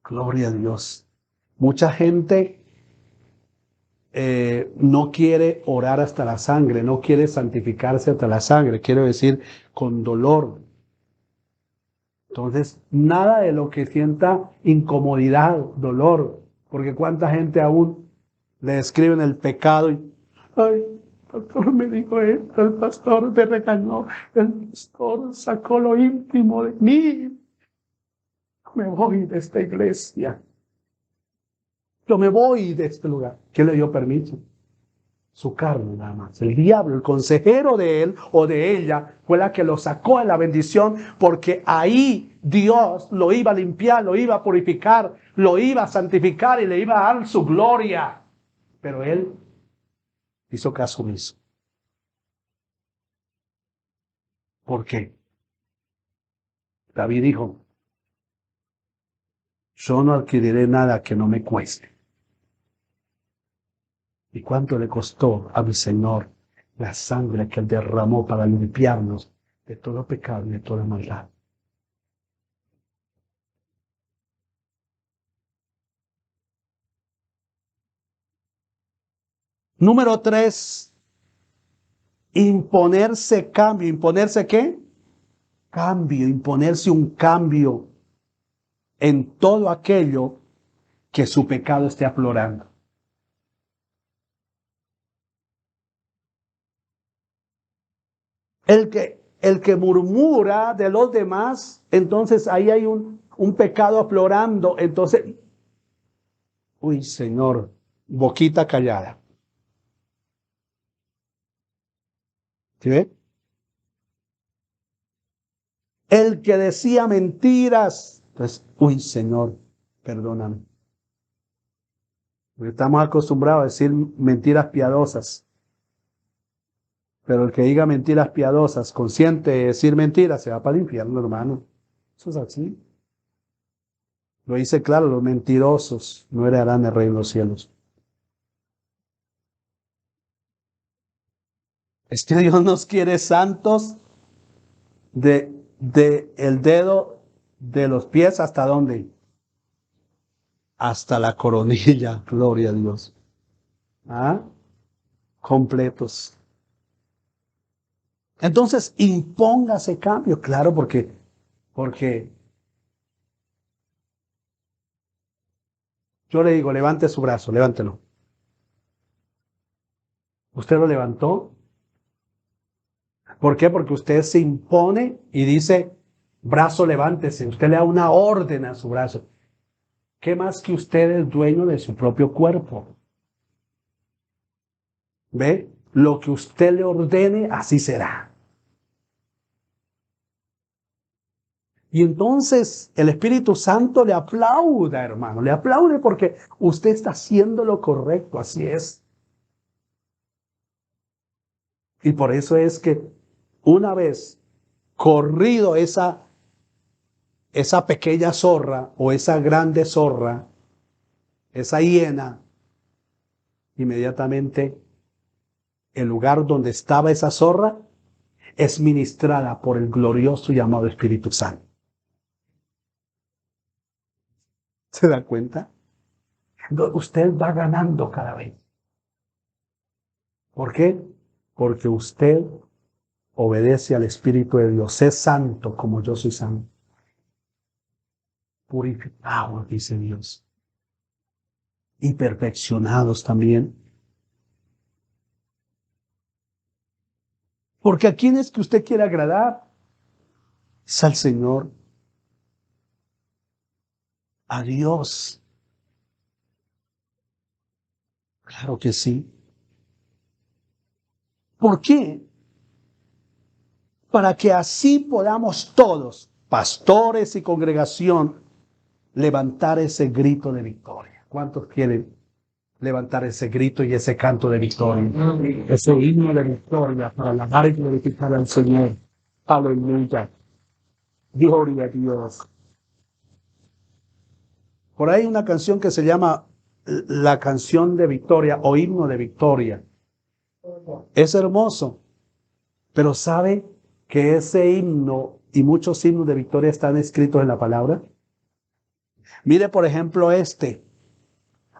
Gloria a Dios. Mucha gente no quiere orar hasta la sangre, no quiere santificarse hasta la sangre, quiero decir, con dolor. Entonces, nada de lo que sienta incomodidad, dolor, porque cuánta gente aún le describen el pecado y, ay, el pastor me dijo esto, el pastor me regañó, el pastor sacó lo íntimo de mí, me voy de esta iglesia, yo me voy de este lugar. ¿Quién le dio permiso? Su carne nada más. El diablo, el consejero de él o de ella, fue la que lo sacó en la bendición, porque ahí Dios lo iba a limpiar, lo iba a purificar, lo iba a santificar y le iba a dar su gloria. Pero él hizo caso omiso. ¿Por qué? David dijo, yo no adquiriré nada que no me cueste. ¿Y cuánto le costó a mi Señor la sangre que él derramó para limpiarnos de todo pecado y de toda maldad? Número 3, imponerse cambio. ¿Imponerse qué? Cambio, imponerse un cambio en todo aquello que su pecado esté aflorando. El que murmura de los demás, entonces ahí hay un pecado aflorando. Entonces, uy, Señor, boquita callada. ¿Sí ve? El que decía mentiras, entonces, uy, Señor, perdóname. Porque estamos acostumbrados a decir mentiras piadosas. Pero el que diga mentiras piadosas, consciente de decir mentiras, se va para el infierno, hermano. Eso es así. Lo dice claro, los mentirosos no heredarán el reino de los cielos. Es que Dios nos quiere santos de el dedo de los pies hasta dónde? Hasta la coronilla, gloria a Dios. ¿Ah? Completos. Entonces, impóngase cambio, claro, porque yo le digo, levante su brazo, levántelo. ¿Usted lo levantó? ¿Por qué? Porque usted se impone y dice, brazo, levántese. Usted le da una orden a su brazo. ¿Qué más que usted es dueño de su propio cuerpo? ¿Ve? Lo que usted le ordene, así será. Y entonces el Espíritu Santo le aplauda, hermano. Le aplaude porque usted está haciendo lo correcto. Así es. Y por eso es que una vez corrido esa pequeña zorra o esa grande zorra, esa hiena, inmediatamente el lugar donde estaba esa zorra es ministrada por el glorioso y amado Espíritu Santo. ¿Se da cuenta? Usted va ganando cada vez. ¿Por qué? Porque usted obedece al Espíritu de Dios. Es santo como yo soy santo. Purificados, dice Dios. Y perfeccionados también. Porque ¿a quién es que usted quiere agradar? Es al Señor. A Dios. Claro que sí. ¿Por qué? Para que así podamos todos, pastores y congregación, levantar ese grito de victoria. ¿Cuántos quieren levantar ese grito y ese canto de victoria? Ese himno de victoria para alabar y glorificar al Señor. Aleluya. Gloria a Dios. Por ahí hay una canción que se llama La canción de victoria o himno de victoria. Es hermoso, pero ¿sabe que ese himno y muchos himnos de victoria están escritos en la palabra? Mire, por ejemplo,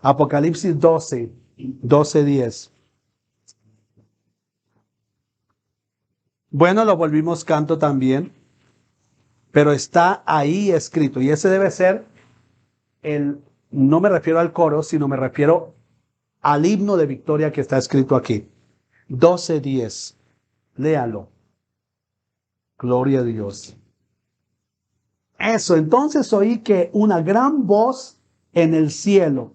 Apocalipsis 12:10. Bueno, lo volvimos canto también, pero está ahí escrito. Y ese debe ser no me refiero al coro, sino me refiero al himno de victoria que está escrito aquí. 12:10. Léalo. Gloria a Dios. Eso, entonces oí que una gran voz en el cielo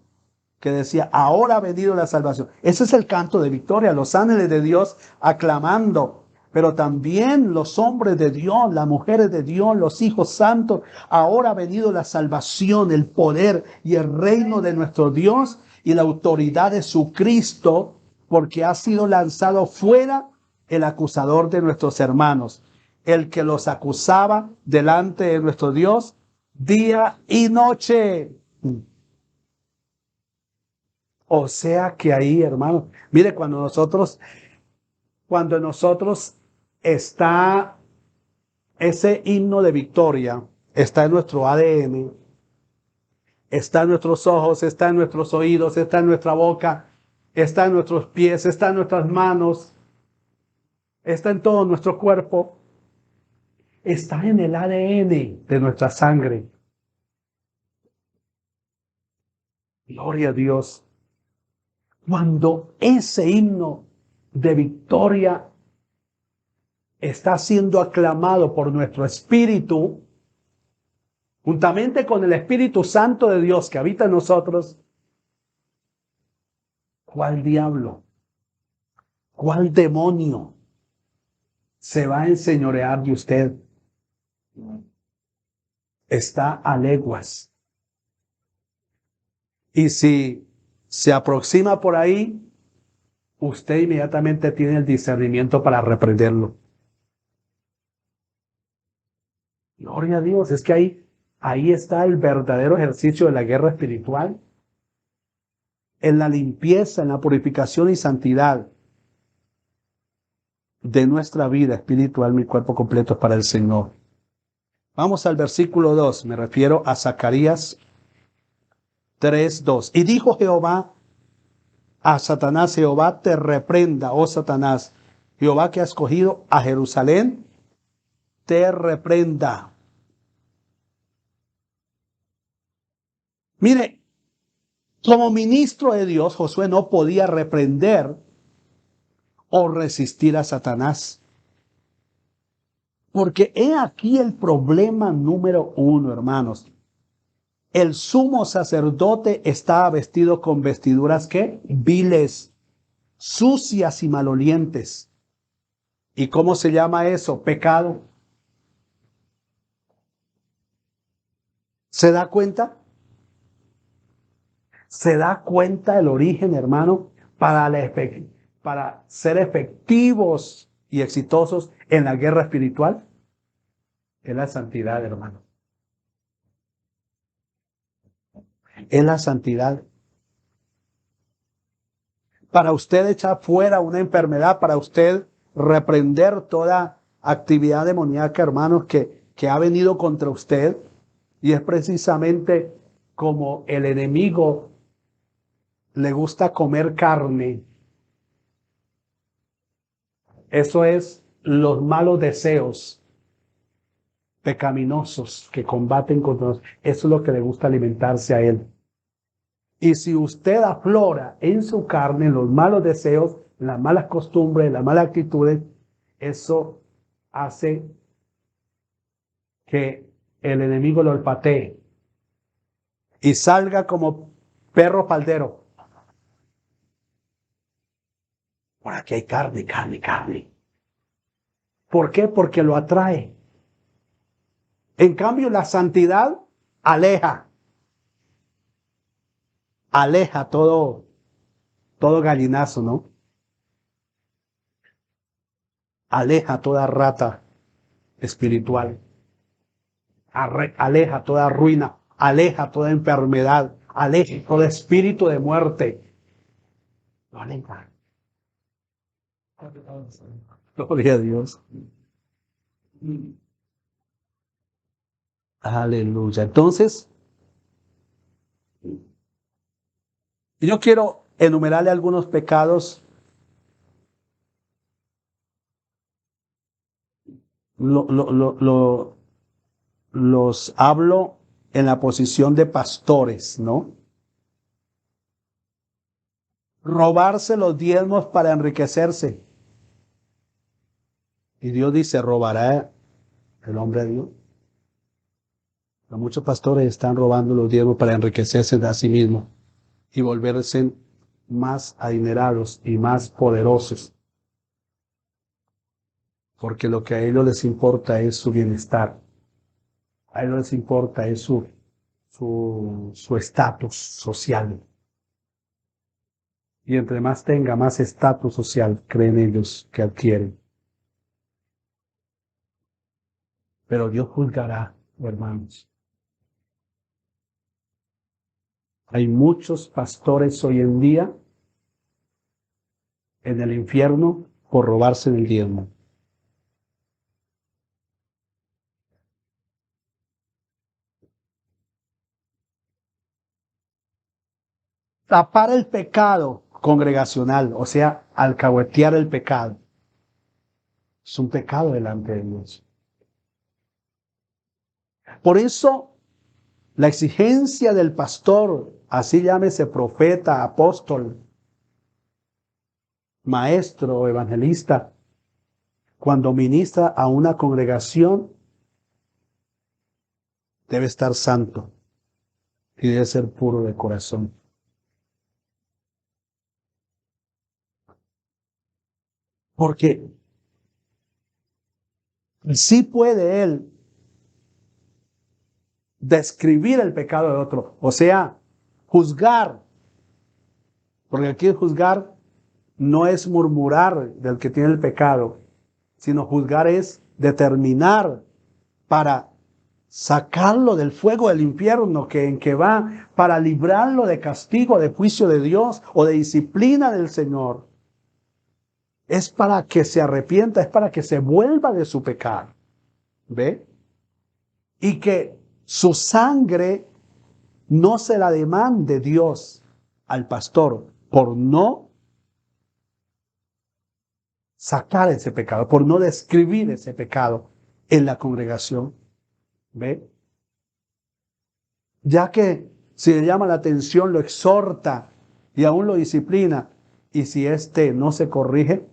que decía, ahora ha venido la salvación. Ese es el canto de victoria, los ángeles de Dios aclamando, pero también los hombres de Dios, las mujeres de Dios, los hijos santos. Ahora ha venido la salvación, el poder y el reino de nuestro Dios y la autoridad de su Cristo, porque ha sido lanzado fuera el acusador de nuestros hermanos, el que los acusaba delante de nuestro Dios día y noche. O sea que ahí, hermano, mire, cuando nosotros está ese himno de victoria, está en nuestro ADN, está en nuestros ojos, está en nuestros oídos, está en nuestra boca, está en nuestros pies, está en nuestras manos, está en todo nuestro cuerpo, está en el ADN de nuestra sangre. Gloria a Dios. Cuando ese himno de victoria está siendo aclamado por nuestro espíritu, juntamente con el Espíritu Santo de Dios que habita en nosotros, ¿cuál diablo? ¿Cuál demonio se va a enseñorear de usted? Está a leguas. Y si se aproxima por ahí, usted inmediatamente tiene el discernimiento para reprenderlo. Gloria a Dios, es que ahí está el verdadero ejercicio de la guerra espiritual, en la limpieza, en la purificación y santidad de nuestra vida espiritual. Mi cuerpo completo es para el Señor. Vamos al versículo 2, me refiero a Zacarías 3:2. Y dijo Jehová a Satanás, Jehová te reprenda, oh Satanás, Jehová que ha escogido a Jerusalén, te reprenda. Mire, como ministro de Dios, Josué no podía reprender o resistir a Satanás. Porque he aquí el problema número 1, hermanos. El sumo sacerdote estaba vestido con vestiduras ¿qué? Viles, sucias y malolientes. ¿Y cómo se llama eso? Pecado. ¿Se da cuenta? ¿Se da cuenta el origen, hermano? Para ser efectivos y exitosos en la guerra espiritual. Es la santidad, hermano. Es la santidad. para usted echar fuera una enfermedad, para usted reprender toda actividad demoníaca, hermanos, que ha venido contra usted. Y es precisamente como el enemigo le gusta comer carne. Eso es los malos deseos pecaminosos que combaten contra nosotros. Eso es lo que le gusta alimentarse a él. Y si usted aflora en su carne los malos deseos, las malas costumbres, las malas actitudes, eso hace que el enemigo lo olfatee y salga como perro faldero. Por aquí hay carne, carne, carne. ¿Por qué? Porque lo atrae. En cambio, la santidad aleja todo gallinazo, ¿no? Aleja toda rata espiritual. Aleja toda ruina, aleja toda enfermedad, aleja todo espíritu de muerte. Lo aleja. Gloria a Dios. Aleluya. Entonces, yo quiero enumerarle algunos pecados. Los hablo en la posición de pastores, ¿no? Robarse los diezmos para enriquecerse. Y Dios dice, ¿robará el hombre a Dios? Pero muchos pastores están robando los diezmos para enriquecerse de a sí mismos y volverse más adinerados y más poderosos. Porque lo que a ellos les importa es su bienestar. A ellos les importa es su estatus social. Y entre más tenga, más estatus social creen ellos que adquieren. Pero Dios juzgará, hermanos. Hay muchos pastores hoy en día en el infierno por robarse el diezmo. Tapar el pecado congregacional, o sea, alcahuetear el pecado, es un pecado delante de Dios. Por eso, la exigencia del pastor, así llámese profeta, apóstol, maestro o evangelista, cuando ministra a una congregación, debe estar santo y debe ser puro de corazón. Porque sí puede él describir el pecado de otro, o sea, juzgar, porque aquí juzgar no es murmurar del que tiene el pecado, sino juzgar es determinar para sacarlo del fuego del infierno en que va, para librarlo de castigo, de juicio de Dios o de disciplina del Señor. Es para que se arrepienta, es para que se vuelva de su pecado. ¿Ve? Y que su sangre no se la demande Dios al pastor por no sacar ese pecado, por no describir ese pecado en la congregación. ¿Ve? Ya que si le llama la atención, lo exhorta y aún lo disciplina. Y si éste no se corrige,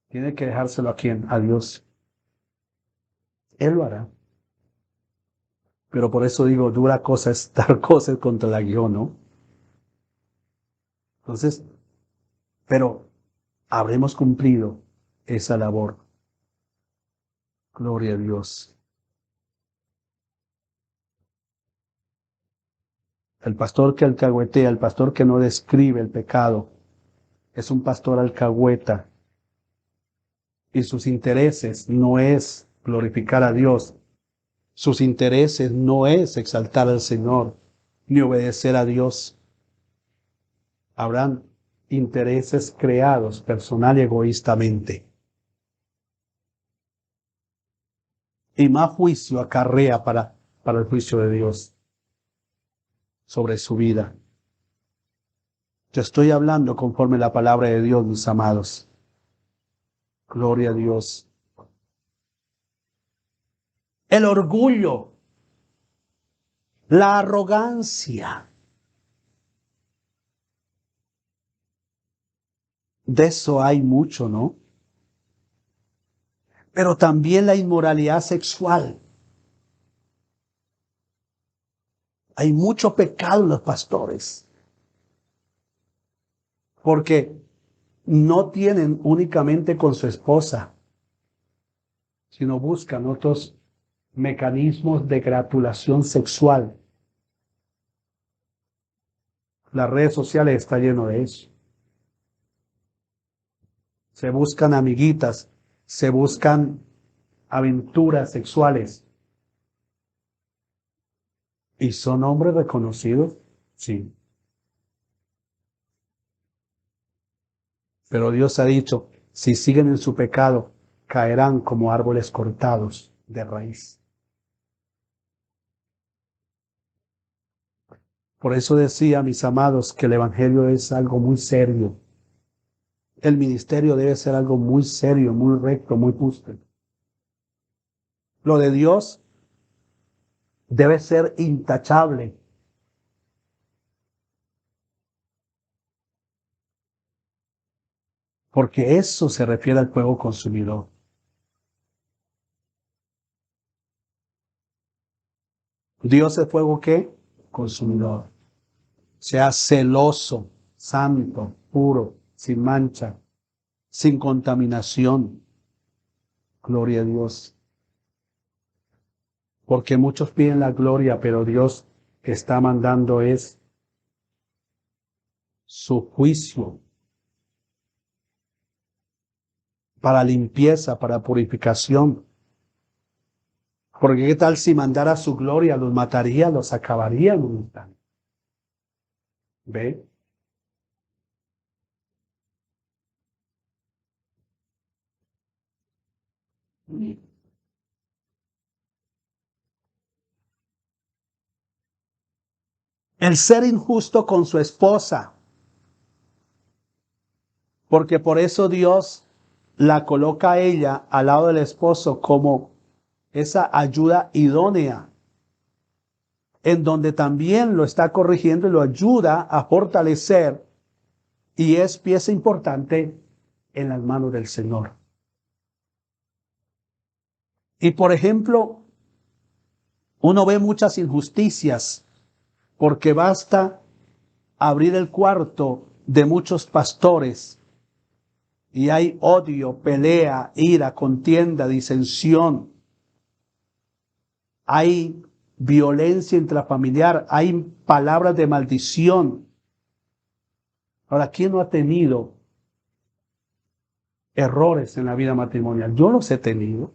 tiene que dejárselo a quién, a Dios. Él lo hará. Pero por eso digo, dura cosa es dar cosas contra el aguijón, ¿no? Entonces, pero habremos cumplido esa labor. Gloria a Dios. El pastor que alcahuetea, el pastor que no describe el pecado, es un pastor alcahueta. Y sus intereses no es glorificar a Dios. Sus intereses no es exaltar al Señor, ni obedecer a Dios. Habrán intereses creados personal y egoístamente. Y más juicio acarrea para el juicio de Dios sobre su vida. Yo estoy hablando conforme la palabra de Dios, mis amados. Gloria a Dios. El orgullo, la arrogancia. De eso hay mucho, ¿no? Pero también la inmoralidad sexual. Hay mucho pecado en los pastores. Porque no tienen únicamente con su esposa, sino buscan otros mecanismos de gratulación sexual. Las redes sociales están llenas de eso. Se buscan amiguitas, se buscan aventuras sexuales. ¿Y son hombres reconocidos? Sí. Pero Dios ha dicho, si siguen en su pecado, caerán como árboles cortados de raíz. Por eso decía, mis amados, que el evangelio es algo muy serio. El ministerio debe ser algo muy serio, muy recto, muy justo. Lo de Dios debe ser intachable. Porque eso se refiere al fuego consumidor. Dios es fuego ¿qué? Consumidor. Sea celoso, santo, puro, sin mancha, sin contaminación. Gloria a Dios. Porque muchos piden la gloria, pero Dios está mandando es su juicio para limpieza, para purificación. Porque qué tal si mandara su gloria, los mataría, los acabaría en un instante. ¿Ve? El ser injusto con su esposa, porque por eso Dios la coloca a ella al lado del esposo como esa ayuda idónea, en donde también lo está corrigiendo y lo ayuda a fortalecer y es pieza importante en las manos del Señor. Y por ejemplo, uno ve muchas injusticias porque basta abrir el cuarto de muchos pastores y hay odio, pelea, ira, contienda, disensión. Hay violencia intrafamiliar, hay palabras de maldición. Ahora, ¿quién no ha tenido errores en la vida matrimonial? Yo los he tenido.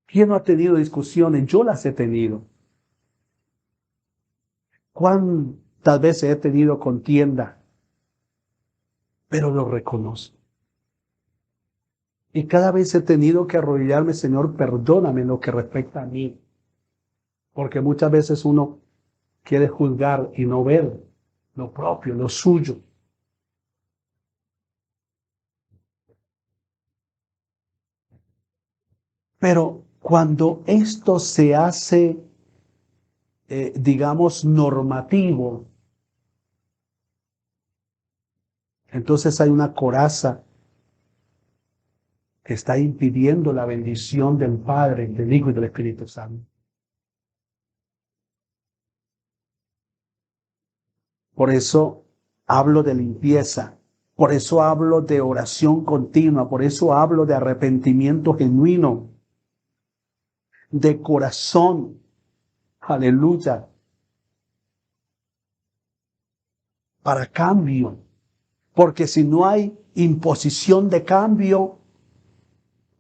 ¿Quién no ha tenido discusiones? Yo las he tenido. ¿Cuántas veces he tenido contienda? Pero lo reconozco. Y cada vez he tenido que arrodillarme, Señor, perdóname en lo que respecta a mí. Porque muchas veces uno quiere juzgar y no ver lo propio, lo suyo. Pero cuando esto se hace, digamos, normativo, entonces hay una coraza que está impidiendo la bendición del Padre, del Hijo y del Espíritu Santo. Por eso hablo de limpieza, por eso hablo de oración continua, por eso hablo de arrepentimiento genuino, de corazón. Aleluya. Para cambio. Porque si no hay imposición de cambio,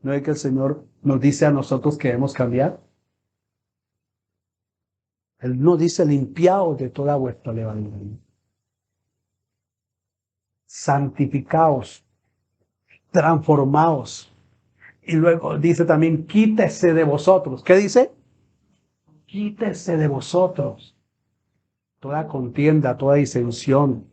¿no es que el Señor nos dice a nosotros que debemos cambiar? Él no dice limpiaos de toda vuestra levadura. Santificaos, transformaos. Y luego dice también, quítese de vosotros. ¿Qué dice? Quítese de vosotros toda contienda, toda disensión.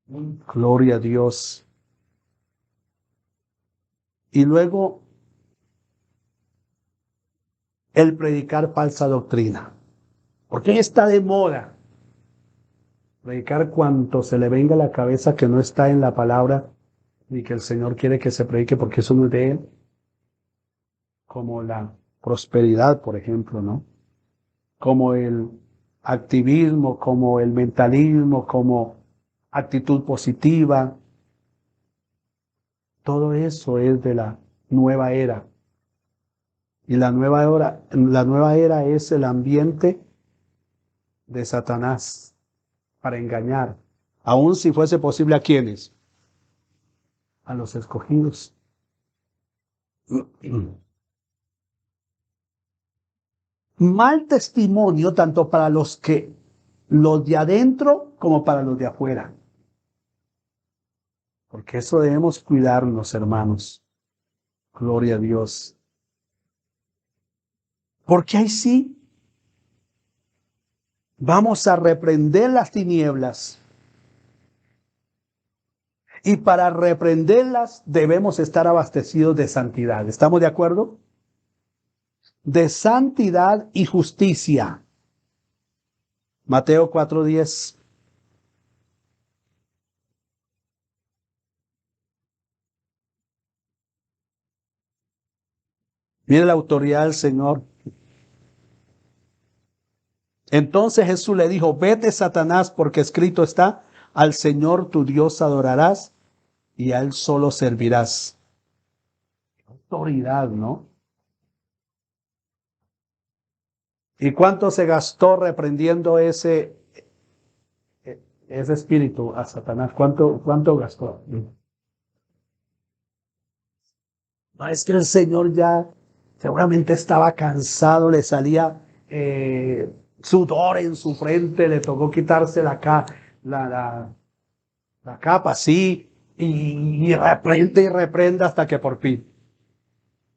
Gloria a Dios. Y luego el predicar falsa doctrina. Porque está de moda predicar cuanto se le venga a la cabeza que no está en la palabra ni que el Señor quiere que se predique porque eso no es de Él. Como la prosperidad, por ejemplo, ¿no? Como el activismo, como el mentalismo, como actitud positiva. Todo eso es de la nueva era. Y la nueva era es el ambiente de Satanás para engañar, aun si fuese posible a quienes, a los escogidos. Mal testimonio tanto para los de adentro como para los de afuera. Porque eso debemos cuidarnos, hermanos. Gloria a Dios. Porque ahí sí vamos a reprender las tinieblas. Y para reprenderlas debemos estar abastecidos de santidad. ¿Estamos de acuerdo? De santidad y justicia. Mateo 4:10. Mire la autoridad del Señor. Entonces Jesús le dijo, vete Satanás, porque escrito está, al Señor tu Dios adorarás y a Él solo servirás. Autoridad, ¿no? ¿Y cuánto se gastó reprendiendo ese espíritu a Satanás? ¿Cuánto gastó? No, es que el Señor ya seguramente estaba cansado, le salía sudor en su frente, le tocó quitarse la capa así y reprende hasta que por fin.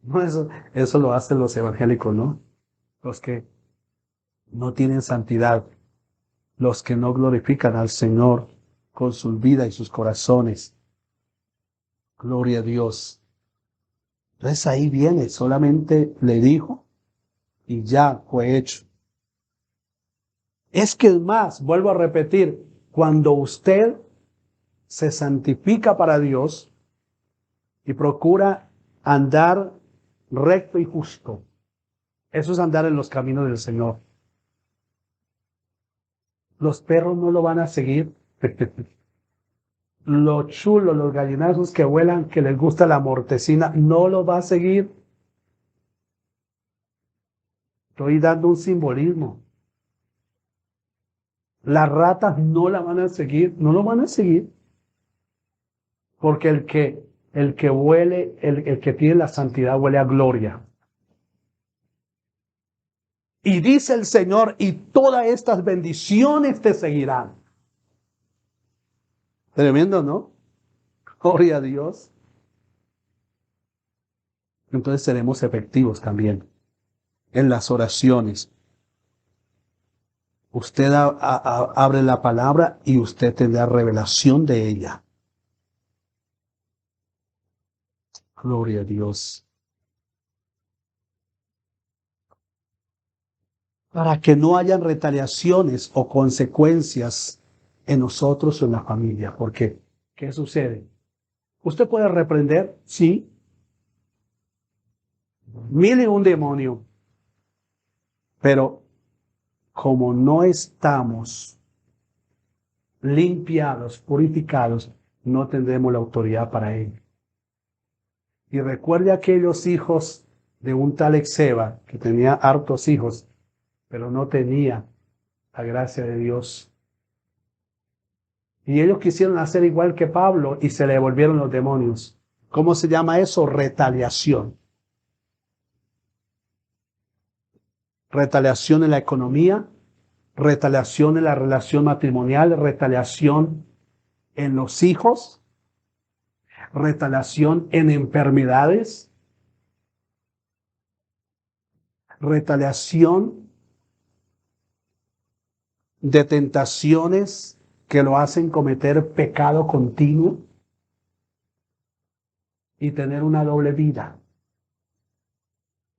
No, eso lo hacen los evangélicos, ¿no? Los que no tienen santidad, los que no glorifican al Señor con sus vidas y sus corazones. Gloria a Dios. Entonces ahí viene, solamente le dijo y ya fue hecho. Es que es más, vuelvo a repetir, cuando usted se santifica para Dios y procura andar recto y justo, eso es andar en los caminos del Señor. Los perros no lo van a seguir. Los chulos, los gallinazos que vuelan, que les gusta la mortecina, no lo va a seguir. Estoy dando un simbolismo. Las ratas no la van a seguir, no lo van a seguir. Porque el que huele, el que tiene la santidad huele a gloria. Y dice el Señor, y todas estas bendiciones te seguirán. Tremendo, ¿no? Gloria a Dios. Entonces seremos efectivos también en las oraciones. Usted abre la palabra y usted tendrá revelación de ella. Gloria a Dios. Para que no hayan retaliaciones o consecuencias en nosotros o en la familia. Porque, ¿qué sucede? ¿Usted puede reprender? Sí. Mil y un demonio. Pero como no estamos limpiados, purificados, no tendremos la autoridad para ello. Y recuerde aquellos hijos de un tal Exeba, que tenía hartos hijos, pero no tenía la gracia de Dios. Y ellos quisieron hacer igual que Pablo y se le devolvieron los demonios. ¿Cómo se llama eso? Retaliación. Retaliación en la economía, retaliación en la relación matrimonial, retaliación en los hijos, retaliación en enfermedades, retaliación de tentaciones que lo hacen cometer pecado continuo y tener una doble vida.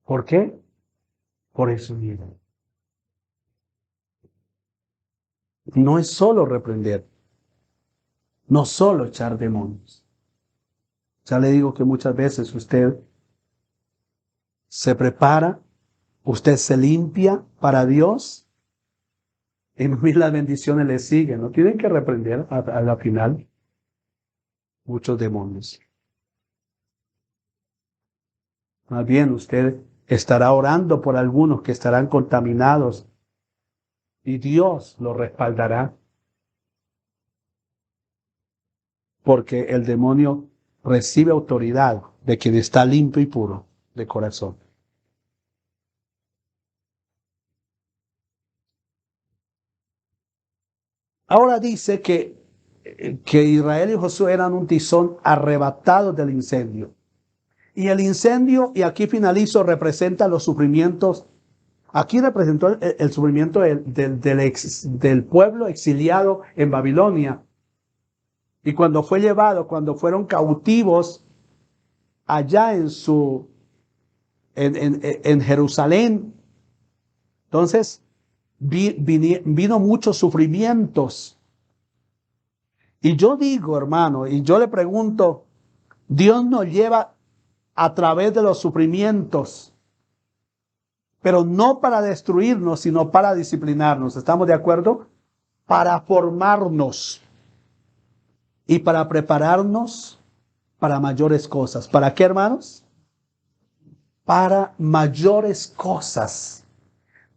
¿Por qué? Por eso mismo. No es solo reprender, no solo echar demonios. Ya le digo que muchas veces usted se prepara, usted se limpia para Dios y las bendiciones le siguen. No tienen que reprender a la final muchos demonios. Más bien usted estará orando por algunos que estarán contaminados y Dios lo respaldará. Porque el demonio recibe autoridad de quien está limpio y puro de corazón. Ahora dice que Israel y Josué eran un tizón arrebatados del incendio. Y el incendio, y aquí finalizo, representa los sufrimientos. Aquí representó el sufrimiento del pueblo exiliado en Babilonia. Y cuando fue llevado, cuando fueron cautivos allá en Jerusalén, entonces vino muchos sufrimientos. Y yo digo, hermano, y yo le pregunto, Dios nos lleva a través de los sufrimientos, pero no para destruirnos, sino para disciplinarnos. ¿Estamos de acuerdo? Para formarnos y para prepararnos para mayores cosas. ¿Para qué, hermanos? Para mayores cosas.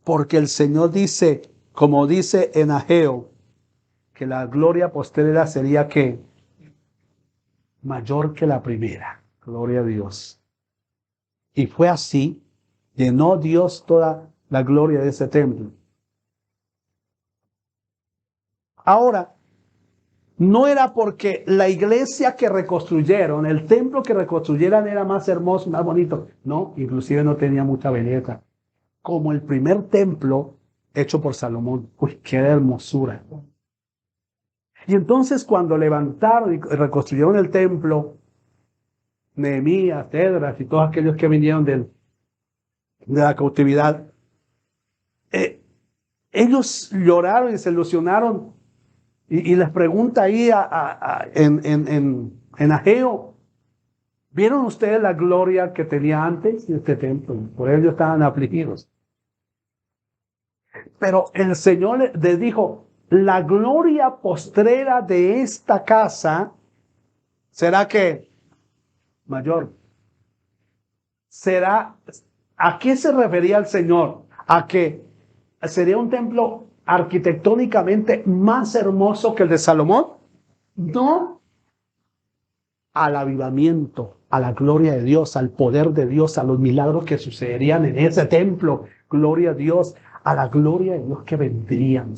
Porque el Señor dice, como dice en Ageo, que la gloria postrera sería que mayor que la primera. Gloria a Dios. Y fue así, llenó Dios toda la gloria de ese templo. Ahora, no era porque la iglesia que reconstruyeron, el templo que reconstruyeran era más hermoso, más bonito. No, inclusive no tenía mucha belleza. Como el primer templo hecho por Salomón. Uy, qué hermosura. Y entonces cuando levantaron y reconstruyeron el templo, Nehemías, Esdras y todos aquellos que vinieron de la cautividad, ellos lloraron y se ilusionaron. Y les pregunta ahí en Ageo, ¿vieron ustedes la gloria que tenía antes de este templo? Por ello estaban afligidos. Pero el Señor les dijo, la gloria postrera de esta casa será que mayor. Será, ¿a qué se refería el Señor? A que sería un templo arquitectónicamente más hermoso que el de Salomón. No, al avivamiento, a la gloria de Dios, al poder de Dios, a los milagros que sucederían en ese templo. Gloria a Dios, a la gloria de Dios que vendrían.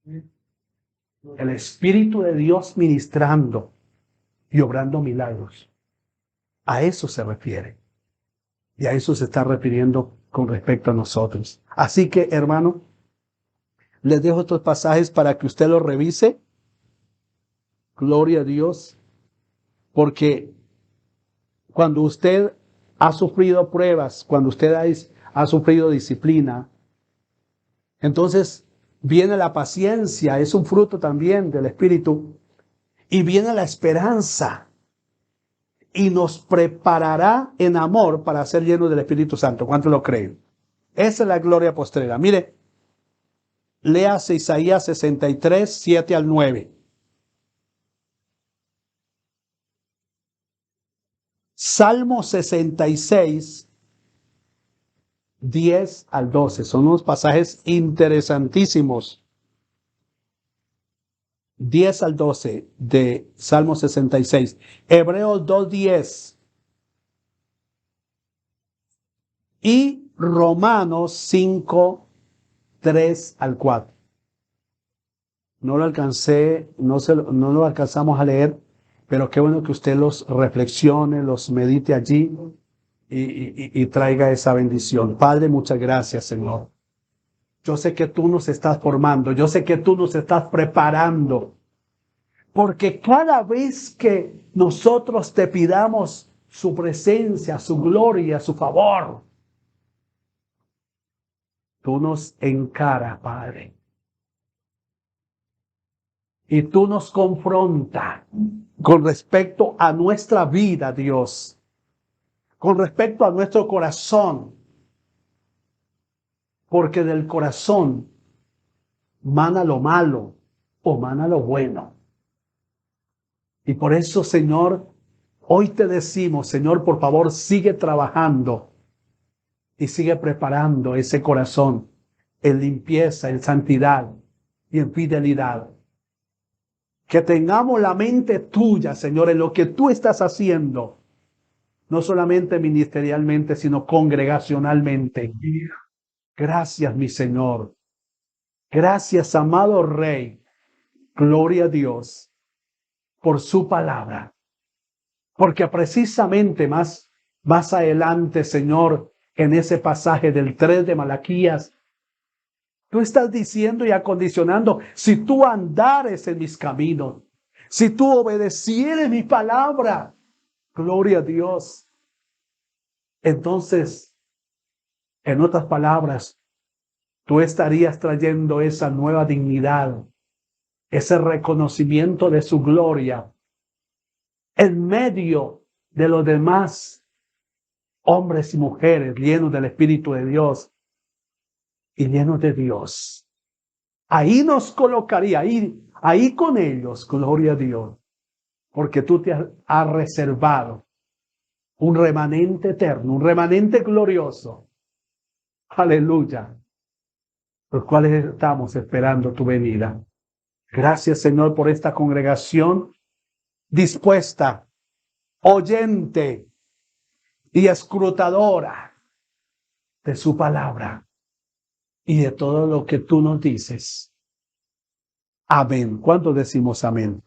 El Espíritu de Dios ministrando y obrando milagros. A eso se refiere. Y a eso se está refiriendo con respecto a nosotros. Así que, hermano, les dejo estos pasajes para que usted los revise. Gloria a Dios. Porque cuando usted ha sufrido pruebas, cuando usted ha sufrido disciplina, entonces viene la paciencia, es un fruto también del Espíritu, y viene la esperanza, y nos preparará en amor para ser llenos del Espíritu Santo. ¿Cuántos lo creen? Esa es la gloria postrera. Mire, léase Isaías 63, 7 al 9. Salmo 66, 10 al 12. Son unos pasajes interesantísimos. 10 al 12 de Salmo 66, Hebreos 2:10 y Romanos 5:3 al 4. No lo alcancé, no lo alcanzamos a leer, pero qué bueno que usted los reflexione, los medite allí y traiga esa bendición. Padre, muchas gracias, Señor. Yo sé que tú nos estás formando, yo sé que tú nos estás preparando, porque cada vez que nosotros te pidamos su presencia, su gloria, su favor, tú nos encaras, Padre. Y tú nos confrontas con respecto a nuestra vida, Dios, con respecto a nuestro corazón, porque del corazón mana lo malo o mana lo bueno. Y por eso, Señor, hoy te decimos, Señor, por favor, sigue trabajando y sigue preparando ese corazón en limpieza, en santidad y en fidelidad. Que tengamos la mente tuya, Señor, en lo que tú estás haciendo, no solamente ministerialmente, sino congregacionalmente. Gracias, mi Señor. Gracias, amado Rey. Gloria a Dios por su palabra. Porque precisamente más adelante, Señor, en ese pasaje del 3 de Malaquías, tú estás diciendo y acondicionando, si tú andares en mis caminos, si tú obedecieres mi palabra, gloria a Dios. Entonces, en otras palabras, tú estarías trayendo esa nueva dignidad, ese reconocimiento de su gloria en medio de los demás hombres y mujeres llenos del Espíritu de Dios y llenos de Dios. Ahí nos colocaría, ahí con ellos, gloria a Dios, porque tú te has reservado un remanente eterno, un remanente glorioso. Aleluya. Los cuales estamos esperando tu venida. Gracias, Señor, por esta congregación dispuesta, oyente y escrutadora de su palabra y de todo lo que tú nos dices. Amén. ¿Cuántos decimos amén?